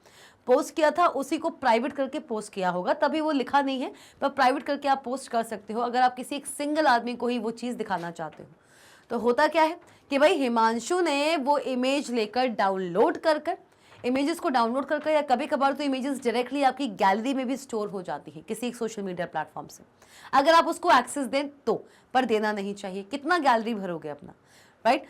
पोस्ट किया था, उसी को प्राइवेट करके पोस्ट किया होगा, तभी वो लिखा नहीं है, पर प्राइवेट करके आप पोस्ट कर सकते हो अगर आप किसी एक सिंगल आदमी को ही वो चीज़ दिखाना चाहते हो। तो होता क्या है कि भाई हिमांशु ने वो इमेज लेकर डाउनलोड कर इमेजेस को डाउनलोड कर या कभी कभार तो इमेजेस डायरेक्टली आपकी गैलरी में भी स्टोर हो जाती है किसी एक सोशल मीडिया प्लेटफॉर्म से, अगर आप उसको एक्सेस दें तो, पर देना नहीं चाहिए, कितना गैलरी भरोगे अपना, राइट?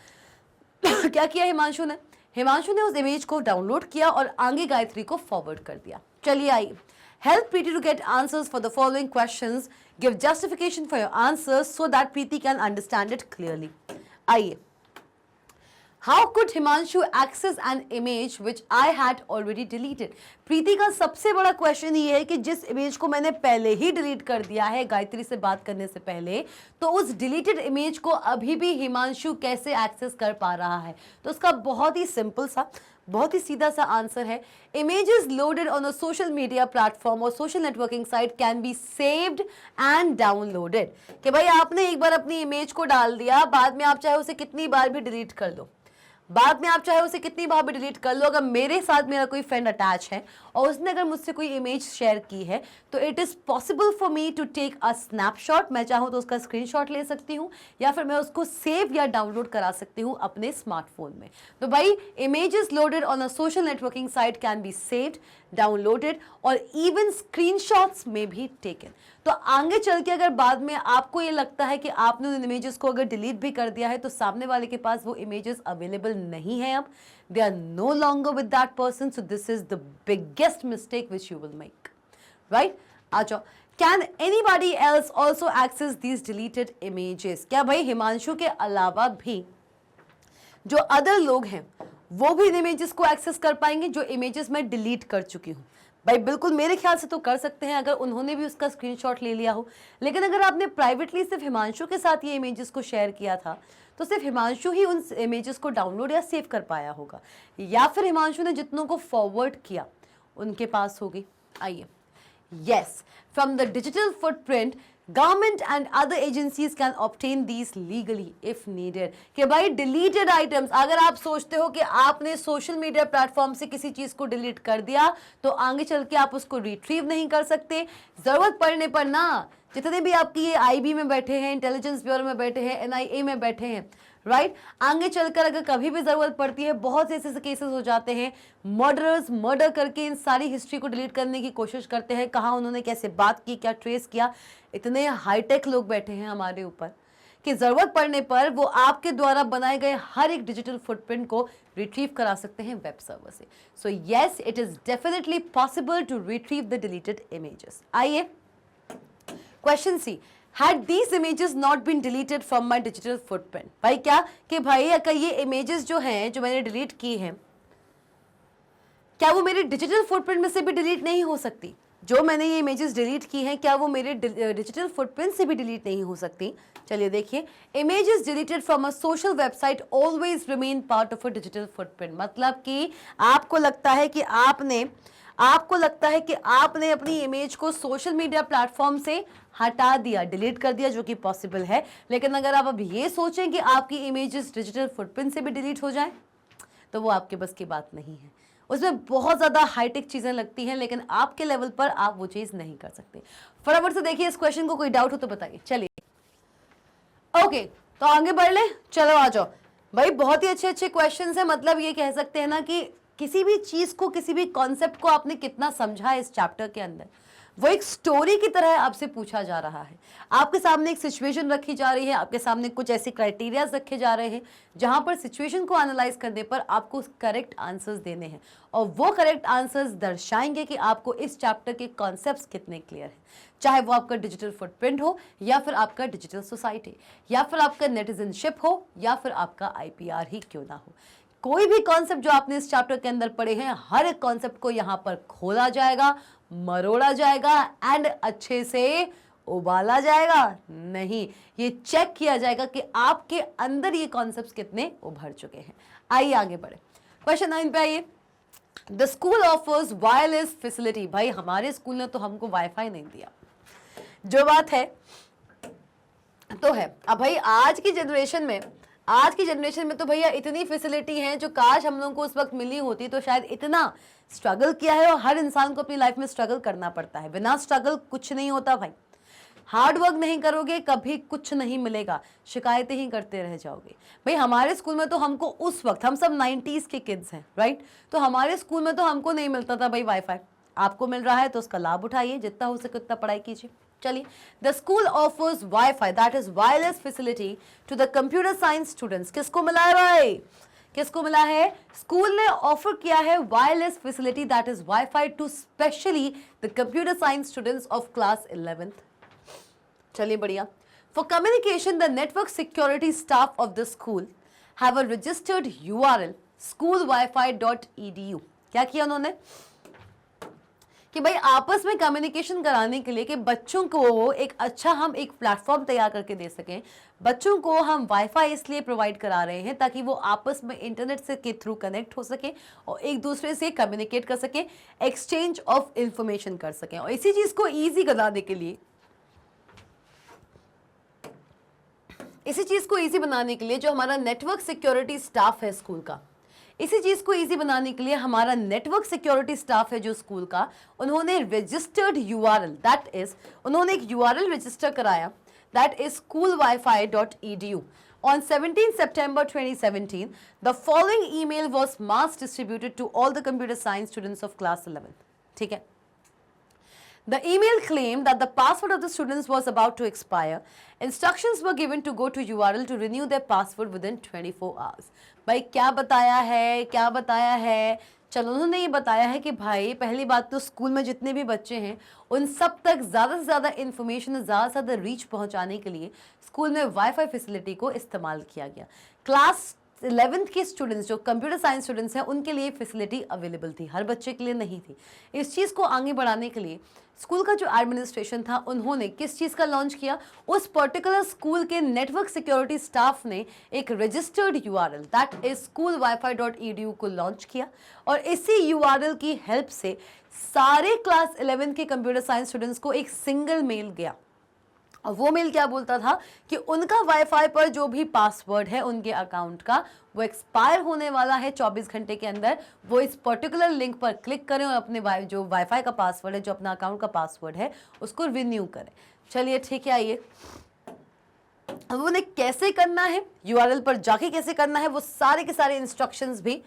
क्या किया हिमांशु ने उस इमेज को डाउनलोड किया और आगे गायत्री को फॉरवर्ड कर दिया। चलिए आइए, help Preeti to get answers for the following questions, give justification for your answers so that Preeti can understand it clearly. आइए, how could Himanshu access an image which I had already deleted? Preeti का सबसे बड़ा क्वेश्चन ये है कि जिस इमेज को मैंने पहले ही डिलीट कर दिया है गायत्री से बात करने से पहले, तो उस डिलीटेड इमेज को अभी भी हिमांशु कैसे एक्सेस कर पा रहा है? तो उसका बहुत ही सिंपल सा, बहुत ही सीधा सा आंसर है, images loaded on a social media platform और social networking site can be saved and downloaded. कि भाई आपने एक बार अपनी इमेज को डाल दिया, बाद में आप चाहे उसे कितनी बार भी डिलीट कर दो, अगर मेरे साथ मेरा कोई फ्रेंड अटैच है और उसने अगर मुझसे कोई इमेज शेयर की है तो it is possible for me to take a snapshot, मैं चाहूँ तो उसका स्क्रीनशॉट ले सकती हूँ या फिर मैं उसको सेव या डाउनलोड करा सकती हूँ अपने स्मार्टफोन में। तो भाई images loaded on a social networking site can be saved, downloaded और इवन स्क्रीनशॉट्स में भी टेकन। तो आगे चल के अगर बाद में आपको ये लगता है कि आपने उन इमेजेस को अगर डिलीट भी कर दिया है तो सामने वाले के पास वो इमेजेस अवेलेबल नहीं है, अब they are no longer with that person, so this is the biggest mistake which you will make, right? आ जाओ, can anybody else also access these deleted images? क्या भाई हिमांशु के अलावा भी जो अदर लोग हैं वो भी इन इमेजेस को एक्सेस कर पाएंगे जो इमेजेस मैं डिलीट कर चुकी हूँ? भाई बिल्कुल मेरे ख्याल से तो कर सकते हैं अगर उन्होंने भी उसका स्क्रीनशॉट ले लिया हो, लेकिन अगर आपने प्राइवेटली सिर्फ हिमांशु के साथ ये इमेजेस को शेयर किया था तो सिर्फ हिमांशु ही उन इमेजेस को डाउनलोड या सेव कर पाया होगा, या फिर हिमांशु ने जितनों को फॉरवर्ड किया उनके पास होगी। आइए, yes, from the digital footprint, government and other agencies can obtain these legally if needed। कि भाई deleted items, अगर आप सोचते हो कि आपने सोशल मीडिया प्लेटफॉर्म से किसी चीज को डिलीट कर दिया तो आगे चल के आप उसको रिट्रीव नहीं कर सकते, जरूरत पड़ने पर ना जितने भी आपकी ये आईबी में बैठे हैं, इंटेलिजेंस ब्यूरो में बैठे हैं, एनआईए में बैठे हैं, राइट, आगे चलकर अगर कभी भी जरूरत पड़ती है, बहुत से ऐसे केसेस हो जाते हैं, मर्डरर्स मर्डर करके इन सारी हिस्ट्री को डिलीट करने की कोशिश करते हैं, कहाँ उन्होंने कैसे बात की, क्या ट्रेस किया। इतने हाईटेक लोग बैठे हैं हमारे ऊपर कि जरूरत पड़ने पर वो आपके द्वारा बनाए गए हर एक डिजिटल फुटप्रिंट को रिट्रीव करा सकते हैं वेब सर्वर से। So yes, it is definitely possible to retrieve the deleted images. आइए question C, had these images not been deleted from my digital footprint। भाई क्या कि भाई अगर ये इमेजेस जो हैं, जो मैंने डिलीट की हैं, क्या वो मेरे डिजिटल फुटप्रिंट में से भी डिलीट नहीं हो सकती? जो मैंने ये इमेजेस डिलीट की हैं, क्या वो मेरे डिजिटल फुटप्रिंट से भी डिलीट नहीं हो सकती? चलिए देखिए, images deleted from a social website always remain part of a digital footprint. मतलब कि आपको लगता है कि आपने अपनी इमेज को सोशल मीडिया प्लेटफॉर्म से हटा दिया, डिलीट कर दिया, जो कि पॉसिबल है। लेकिन अगर आप अब ये सोचें कि आपकी इमेजेस डिजिटल फुटप्रिंट से भी डिलीट हो जाए, तो वो आपके बस की बात नहीं है। उसमें बहुत ज़्यादा हाईटेक चीज़ें लगती हैं, लेकिन आपके लेवल पर आप वो चीज़ नहीं कर सकते। फटाफट से देखिए इस क्वेश्चन को, कोई डाउट हो तो बताइए। चलिए ओके, तो आगे बढ़ ले, चलो आ जाओ भाई। बहुत ही अच्छे अच्छे क्वेश्चन है। मतलब ये कह सकते हैं ना कि किसी भी चीज को, किसी भी कॉन्सेप्ट को आपने कितना समझा है इस चैप्टर के अंदर, वो एक स्टोरी की तरह आपसे पूछा जा रहा है। आपके सामने एक सिचुएशन रखी जा रही है, आपके सामने कुछ ऐसे क्राइटेरियाज रखे जा रहे हैं जहां पर सिचुएशन को एनालाइज करने पर आपको करेक्ट आंसर्स देने हैं, और वो करेक्ट आंसर्स दर्शाएंगे कि आपको इस चैप्टर के कॉन्सेप्ट्स कितने क्लियर हैं। चाहे वो आपका डिजिटल फुटप्रिंट हो, या फिर आपका डिजिटल सोसाइटी, या फिर आपका नेटिजनशिप हो, या फिर आपका आईपीआर ही क्यों ना हो। कोई भी कॉन्सेप्ट जो आपने इस चैप्टर के अंदर पढ़े हैं, हर एक कॉन्सेप्ट को यहाँ पर खोला जाएगा, मरोड़ा जाएगा एंड अच्छे से उबाला जाएगा नहीं, ये चेक किया जाएगा कि आपके अंदर ये कॉन्सेप्ट्स कितने उभर चुके हैं। आइए आगे बढ़े, क्वेश्चन 9 पे आइए। The school offers wireless facility. भाई हमारे स्कूल ने तो हमको वाईफाई नहीं दिया, जो बात है तो है। अब भाई आज की जनरेशन में तो भैया इतनी फैसिलिटी है जो काश हम लोगों को उस वक्त मिली होती तो शायद इतना स्ट्रगल किया है। और हर इंसान को अपनी लाइफ में स्ट्रगल करना पड़ता है, बिना स्ट्रगल कुछ नहीं होता भाई। हार्ड वर्क नहीं करोगे कभी कुछ नहीं मिलेगा, शिकायतें ही करते रह जाओगे। भाई हमारे स्कूल में तो हमको उस वक्त, हम सब 90s के किड्स हैं राइट, तो हमारे स्कूल में तो हमको नहीं मिलता था भाई वाईफाई। आपको मिल रहा है तो उसका लाभ उठाइए, जितना हो सके उतना पढ़ाई कीजिए। चलिए, the school offers WiFi that is wireless facility to the computer science students. किसको मिला है भाई? किसको मिला है? स्कूल ने ऑफर किया है wireless facility that is WiFi to specially the computer science students of class 11th। चलिए बढ़िया। For communication the network security staff of the school have a registered URL schoolwifi.edu। क्या किया उन्होंने कि भाई आपस में कम्युनिकेशन कराने के लिए, कि बच्चों को एक अच्छा हम एक प्लेटफॉर्म तैयार करके दे सकें। बच्चों को हम वाईफाई इसलिए प्रोवाइड करा रहे हैं ताकि वो आपस में इंटरनेट से के थ्रू कनेक्ट हो सके और एक दूसरे से कम्युनिकेट कर सकें, एक्सचेंज ऑफ इंफॉर्मेशन कर सकें। और इसी चीज को ईजी बनाने के लिए, जो हमारा नेटवर्क सिक्योरिटी स्टाफ है स्कूल का, इसी चीज को इजी बनाने के लिए हमारा नेटवर्क सिक्योरिटी स्टाफ है जो स्कूल का, उन्होंने रजिस्टर्ड URL दैट इज, उन्होंने एक URL रजिस्टर कराया that is schoolwifi.edu। On 17 September 2017, the following email was mass distributed to all the computer science students of class 11th। ठीक है, the email claimed that the password of the students was about to expire. Instructions were given to go to URL to renew their password within 24 hours। भाई क्या बताया है? चलो उन्होंने ये बताया है कि भाई पहली बात तो स्कूल में जितने भी बच्चे हैं उन सब तक ज़्यादा से ज़्यादा इन्फॉर्मेशन, ज़्यादा से ज़्यादा रीच पहुंचाने के लिए स्कूल में वाईफाई फैसिलिटी को इस्तेमाल किया गया। क्लास 11th के स्टूडेंट्स जो कंप्यूटर साइंस स्टूडेंट्स हैं उनके लिए फैसिलिटी अवेलेबल थी, हर बच्चे के लिए नहीं थी। इस चीज़ को आगे बढ़ाने के लिए स्कूल का जो एडमिनिस्ट्रेशन था उन्होंने किस चीज़ का लॉन्च किया? उस पर्टिकुलर स्कूल के नेटवर्क सिक्योरिटी स्टाफ ने एक registered URL that is schoolwifi.edu को लॉन्च किया। और इसी URL की हेल्प से सारे क्लास 11 के कंप्यूटर साइंस स्टूडेंट्स को एक सिंगल मेल गया। और वो मेल क्या बोलता था कि उनका वाईफाई पर जो भी पासवर्ड है उनके अकाउंट का, वो एक्सपायर होने वाला है 24 घंटे के अंदर। वो इस पर्टिकुलर लिंक पर क्लिक करें और अपने जो वाईफाई का पासवर्ड है, जो अपना अकाउंट का पासवर्ड है, उसको रिन्यू करें। चलिए ठीक है, आइए अब उन्हें कैसे करना है, यूआरएल पर जाके कैसे करना है, वो सारे के सारे इंस्ट्रक्शंस भी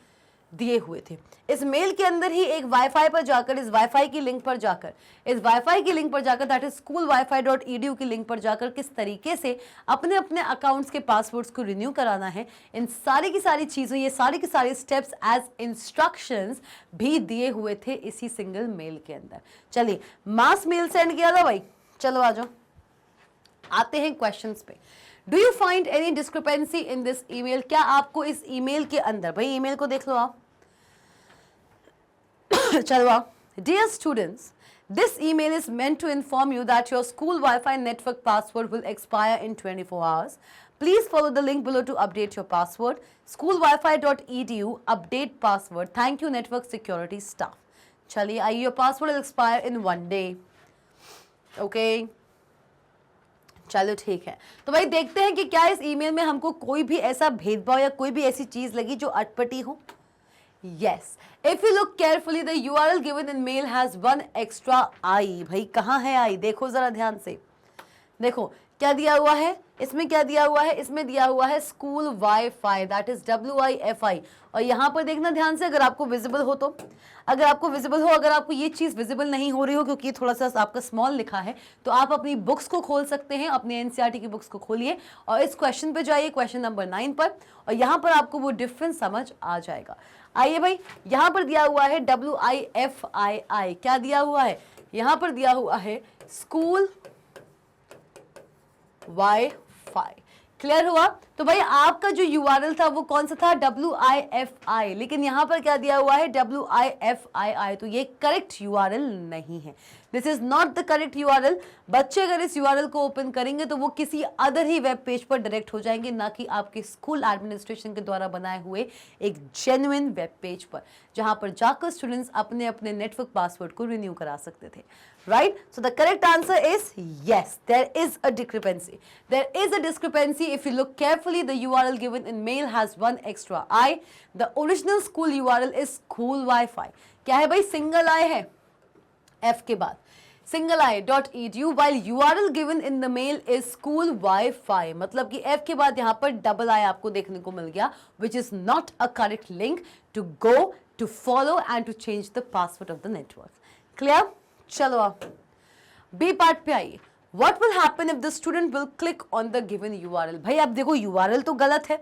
दिए हुए थे। इस मेल के अंदर ही एक वाईफाई पर जाकर, इस वाईफाई की लिंक पर जाकर, इस वाईफाई की लिंक पर जाकर, दैट इज schoolwifi.edu की लिंक पर जाकर किस तरीके से अपने अपने अकाउंट्स के पासवर्ड्स को रिन्यू कराना है, इन सारी की सारी चीज़ें, ये सारी की सारी स्टेप्स एज इंस्ट्रक्शंस भी दिए हुए थे इसी सिंगल मेल के अंदर। चलिए, मास मेल सेंड किया था भाई, चलो आ जाओ, आते हैं क्वेश्चंस पे। Do you find any discrepancy in this email? क्या आपको इस ईमेल के अंदर, भाई ईमेल को देख लो आप, चलो आओ। Dear students, this email is meant to inform you that your school Wi-Fi network password will expire in 24 hours. Please follow the link below to update your password. schoolwifi.edu update password. Thank you network security staff. चलिए आइए, your password will expire in 1 day. Okay. चलो ठीक है, तो भाई देखते हैं कि क्या इस ईमेल में हमको कोई भी ऐसा भेदभाव या कोई भी ऐसी चीज लगी जो अटपटी हो। Yes, if you look carefully, the URL given in mail has one extra I. भाई कहाँ है I? देखो जरा ध्यान से, देखो क्या दिया हुआ है इसमें, क्या दिया हुआ है इसमें, दिया हुआ है school wifi, that is WIFI। और यहाँ पर देखना ध्यान से, अगर आपको विजिबल हो तो, अगर आपको विजिबल हो, अगर आपको ये चीज़ विजिबल नहीं हो रही हो क्योंकि थोड़ा सा आपका स्मॉल लिखा है, तो आप अपनी बुक्स को खोल सकते हैं, अपने NCERT की बुक्स को खोलिए और इस क्वेश्चन पे जाइए, क्वेश्चन नंबर 9 पर, और यहाँ पर आपको वो डिफरेंस समझ आ जाएगा। आइए भाई, यहाँ पर दिया हुआ है WIFII, क्या दिया हुआ है यहाँ पर, दिया हुआ है स्कूल वाईफाई। क्लियर हुआ? तो भाई आपका जो URL था वो कौन सा था, WIFI, लेकिन यहां पर क्या दिया हुआ है, WIFII, तो ये करेक्ट URL नहीं है, this is not the correct URL। बच्चे अगर इस URL को ओपन करेंगे तो वो किसी अदर ही वेब पेज पर डायरेक्ट हो जाएंगे, ना कि आपके स्कूल एडमिनिस्ट्रेशन के द्वारा बनाए हुए एक जेन्युइन वेब पेज पर, जहां पर जाकर स्टूडेंट्स अपने अपने नेटवर्क पासवर्ड को रिन्यू करा सकते थे। Right? So the correct answer is yes, there is a discrepancy. There is a discrepancy. If you look carefully, the URL given in mail has one extra I. The original school URL is school Wi-Fi. क्या है भाई, single I है F के बाद, single I.edu, while URL given in the mail is school Wi-Fi. मतलब कि F के बाद यहाँ पर double I आपको देखने को मिल गया, which is not a correct link to go, to follow and to change the password of the network. Clear? चलो आप बी पार्ट पे आइए। What will happen if the student will click on the given URL? भाई आप देखो URL तो गलत है,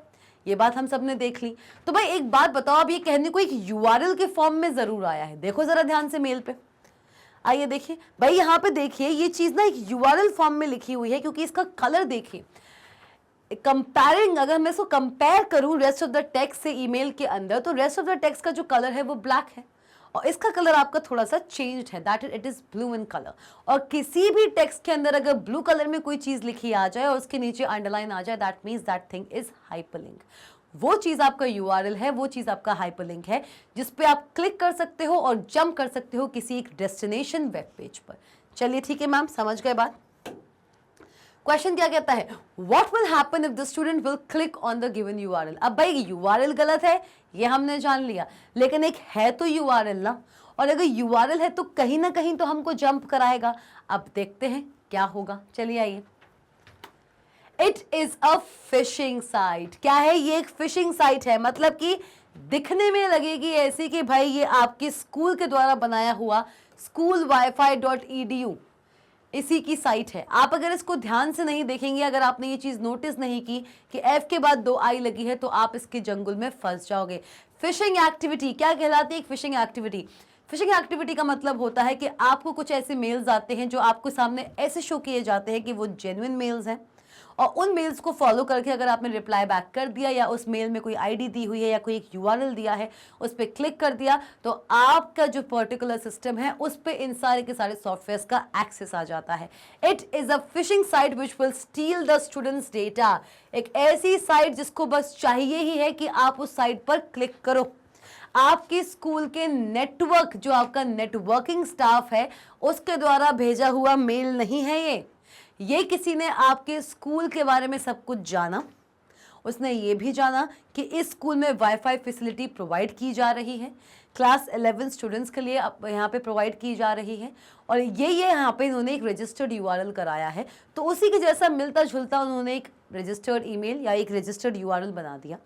ये बात हम सब ने देख ली, तो भाई एक बात बताओ, अब ये कहने को एक URL के फॉर्म में जरूर आया है, देखो जरा ध्यान से मेल पे, आइए देखिए भाई, यहाँ पे देखिए ये चीज ना एक URL फॉर्म में लिखी हुई है, क्योंकि इसका कलर देखिए, कंपेयरिंग, अगर मैं इसको कंपेयर करूं रेस्ट ऑफ द टेक्स्ट से ईमेल के अंदर, तो रेस्ट ऑफ द टेक्स्ट का जो कलर है वो ब्लैक है और इसका कलर आपका थोड़ा सा चेंज्ड है, that it is blue in colour. और किसी भी टेक्स्ट के अंदर अगर ब्लू कलर में कोई चीज लिखी आ जाए और उसके नीचे अंडरलाइन आ जाए, that means that thing is hyperlink. वो चीज आपका URL है, वो चीज आपका हाइपरलिंक है, जिस पे आप क्लिक कर सकते हो और जंप कर सकते हो किसी एक डेस्टिनेशन वेब पेज पर। चलिए ठीक है मैम, समझ गए बात। क्वेश्चन क्या कहता है, what will happen if the student will click on the given URL? अब भाई URL गलत है, ये हमने जान लिया, लेकिन एक है तो URL ना, और अगर URL है तो कहीं ना कहीं तो हमको जंप कराएगा। अब देखते हैं क्या होगा, चलिए आइए। It is a fishing site. क्या है ये? एक फिशिंग साइट है, मतलब कि दिखने में लगेगी ऐसी कि भाई ये आपके स्कूल के द्वारा बनाया हुआ schoolwifi.edu इसी की साइट है। आप अगर इसको ध्यान से नहीं देखेंगे, अगर आपने ये चीज नोटिस नहीं की कि F के बाद 2 I लगी है, तो आप इसके जंगल में फंस जाओगे। फिशिंग एक्टिविटी क्या कहलाती है? फिशिंग एक्टिविटी, फिशिंग एक्टिविटी का मतलब होता है कि आपको कुछ ऐसे मेल्स आते हैं जो आपको सामने ऐसे शो किए जाते हैं कि वो जेन्युइन मेल्स हैं, और उन मेल्स को फॉलो करके अगर आपने रिप्लाई बैक कर दिया या उस मेल में कोई आईडी दी हुई है या कोई एक URL दिया है, उस पर क्लिक कर दिया, तो आपका जो पर्टिकुलर सिस्टम है उस पर इन सारे के सारे सॉफ्टवेयर का एक्सेस आ जाता है। It is a fishing site which will still the students data. एक ऐसी साइट जिसको बस चाहिए ही है कि आप उस साइट पर क्लिक करो। आपके स्कूल के नेटवर्क, जो आपका नेटवर्किंग स्टाफ है, उसके द्वारा भेजा हुआ मेल नहीं है ये किसी ने आपके स्कूल के बारे में सब कुछ जाना, उसने ये भी जाना कि इस स्कूल में वाईफाई फैसिलिटी प्रोवाइड की जा रही है, क्लास 11 स्टूडेंट्स के लिए अब यहाँ पे प्रोवाइड की जा रही है, और ये यहाँ पे इन्होंने एक रजिस्टर्ड यूआरएल कराया है। तो उसी के जैसा मिलता जुलता उन्होंने एक रजिस्टर्ड ईमेल या एक रजिस्टर्ड यूआरएल बना दिया।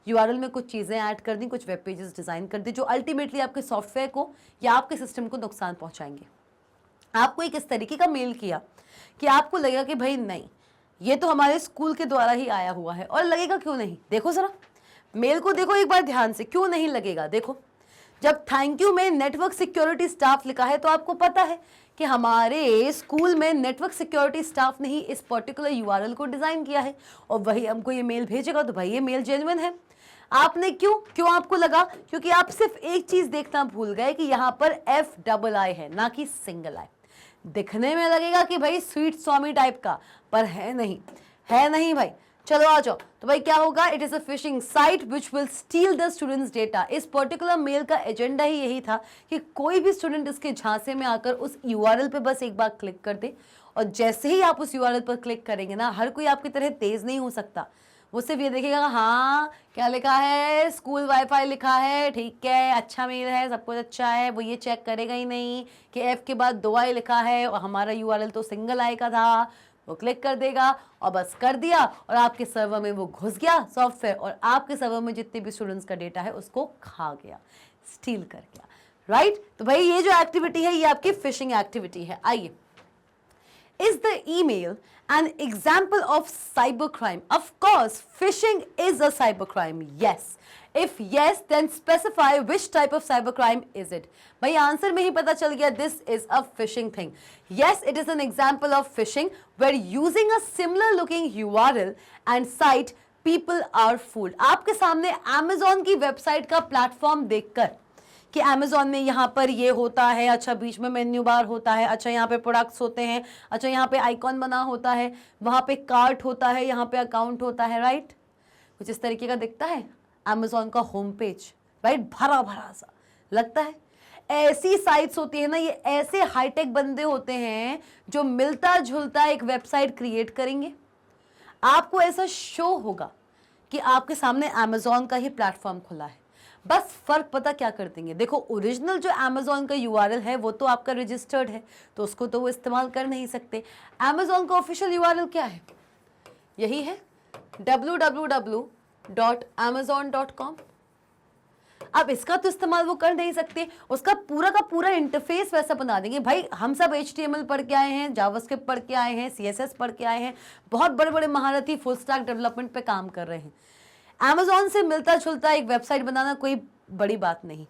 यूआरएल में कुछ चीज़ें ऐड कर दी, कुछ वेब पेजेस डिज़ाइन कर दी जो अल्टीमेटली आपके सॉफ्टवेयर को या आपके सिस्टम को नुकसान पहुँचाएंगे। आपको एक इस तरीके का मेल किया कि आपको लगेगा कि भाई नहीं, ये तो हमारे स्कूल के द्वारा ही आया हुआ है। और लगेगा क्यों नहीं, देखो ज़रा मेल को देखो एक बार ध्यान से, क्यों नहीं लगेगा। देखो, जब थैंक यू में नेटवर्क सिक्योरिटी स्टाफ लिखा है तो आपको पता है कि हमारे स्कूल में नेटवर्क सिक्योरिटी स्टाफ ने ही इस पर्टिकुलर यूआरएल को डिज़ाइन किया है और वही हमको ये मेल भेजेगा, तो भाई ये मेल जेन्युइन है। आपने क्यों आपको लगा, क्योंकि आप सिर्फ एक चीज़ देखना भूल गए कि यहाँ पर FII है, ना कि सिंगल आई। दिखने में लगेगा कि भाई स्वीट स्वामी टाइप का, पर है नहीं भाई। चलो आ जाओ, तो भाई क्या होगा, it is a fishing site which will still the students data. इस पर्टिकुलर मेल का एजेंडा ही यही था कि कोई भी स्टूडेंट इसके झांसे में आकर उस यूआरएल पे बस एक बार क्लिक कर दे, और जैसे ही आप उस यूआरएल पर क्लिक करेंगे ना, हर कोई आपकी तरह तेज नहीं हो सकता। वो सिर्फ ये देखेगा, हाँ क्या लिखा है, स्कूल वाईफाई लिखा है, ठीक है, अच्छा मेल है, सब कुछ अच्छा है। वो ये चेक करेगा ही नहीं कि F के बाद 2 आई लिखा है और हमारा यूआरएल तो सिंगल आई का था। वो क्लिक कर देगा और बस कर दिया, और आपके सर्वर में वो घुस गया सॉफ्टवेयर, और आपके सर्वर में जितने भी स्टूडेंट्स का डेटा है उसको खा गया, स्टील कर गया, राइट। तो भाई ये जो एक्टिविटी है ये आपकी फिशिंग एक्टिविटी है। आइए, is the email an example of cybercrime? Of course, phishing is a cybercrime. Yes. If yes, then specify which type of cybercrime is it. भाई आंसर में ही पता चल गया, this is a phishing thing. Yes, it is an example of phishing where using a similar looking URL and site people are fooled. आपके सामने Amazon की website का platform देखकर कि अमेज़ॉन में यहाँ पर ये होता है, अच्छा बीच में मेन्यू बार होता है, अच्छा यहाँ पे प्रोडक्ट्स होते हैं, अच्छा यहाँ पे आइकॉन बना होता है, वहाँ पे कार्ट होता है, यहाँ पे अकाउंट होता है, राइट। कुछ इस तरीके का दिखता है अमेज़ॉन का होम पेज, राइट, भरा भरा सा लगता है। ऐसी साइट्स होती है ना, ये ऐसे हाईटेक बंदे होते हैं जो मिलता जुलता एक वेबसाइट क्रिएट करेंगे। आपको ऐसा शो होगा कि आपके सामने अमेज़ॉन का ही प्लेटफॉर्म खुला है, बस फर्क पता क्या कर देंगे। देखो, ओरिजिनल जो अमेज़ॉन का यूआरएल है वो तो आपका रजिस्टर्ड है, तो उसको तो वो इस्तेमाल कर नहीं सकते। अमेज़ॉन का ऑफिशियल यूआरएल क्या है, यही है www.amazon.com। अब इसका तो इस्तेमाल वो कर नहीं सकते, उसका पूरा का पूरा इंटरफेस वैसा बना देंगे। भाई हम सब HTML पढ़ के आए हैं, जावास्क्रिप्ट पढ़ के आए हैं, CSS पढ़ के आए हैं, बहुत बड़े बड़े महारथी फुल स्टैक डेवलपमेंट पे काम कर रहे हैं। अमेज़ॉन से मिलता जुलता एक वेबसाइट बनाना कोई बड़ी बात नहीं।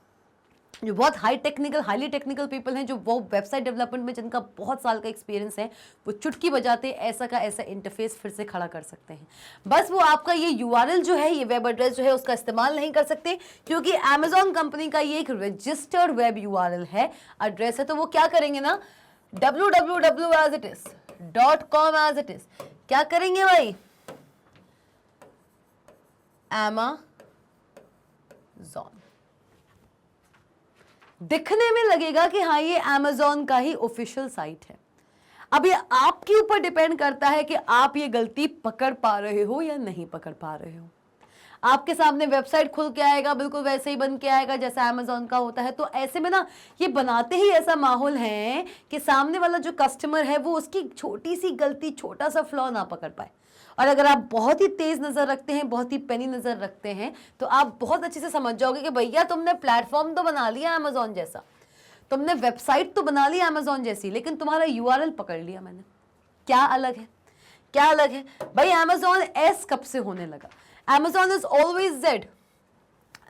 जो बहुत हाईली टेक्निकल पीपल हैं, जो वो वेबसाइट डेवलपमेंट में जिनका बहुत साल का एक्सपीरियंस है, वो चुटकी बजाते ऐसा का ऐसा इंटरफेस फिर से खड़ा कर सकते हैं। बस वो आपका ये यूआरएल जो है, ये वेब एड्रेस जो है, उसका इस्तेमाल नहीं कर सकते, क्योंकि अमेज़ॉन कंपनी का ये एक रजिस्टर्ड वेब यूआरएल है, एड्रेस है। तो वो क्या करेंगे ना, www.com as it is क्या करेंगे भाई, Amazon। दिखने में लगेगा कि हाँ ये Amazon का ही ऑफिशियल साइट है। अब ये आपके ऊपर डिपेंड करता है कि आप ये गलती पकड़ पा रहे हो या नहीं पकड़ पा रहे हो। आपके सामने वेबसाइट खुल के आएगा, बिल्कुल वैसे ही बन के आएगा जैसा Amazon का होता है। तो ऐसे में ना, ये बनाते ही ऐसा माहौल है कि सामने वाला जो कस्टमर है वो उसकी छोटी सी गलती, छोटा सा फ्लॉ ना पकड़ पाए। और अगर आप बहुत ही तेज नज़र रखते हैं, बहुत ही पेनी नज़र रखते हैं, तो आप बहुत अच्छे से समझ जाओगे कि भैया तुमने प्लेटफॉर्म तो बना लिया अमेज़ॉन जैसा, तुमने वेबसाइट तो बना ली अमेज़ॉन जैसी, लेकिन तुम्हारा यूआरएल पकड़ लिया मैंने। क्या अलग है, क्या अलग है भाई। अमेज़ॉन एस कब से होने लगा, Amazon is always Z,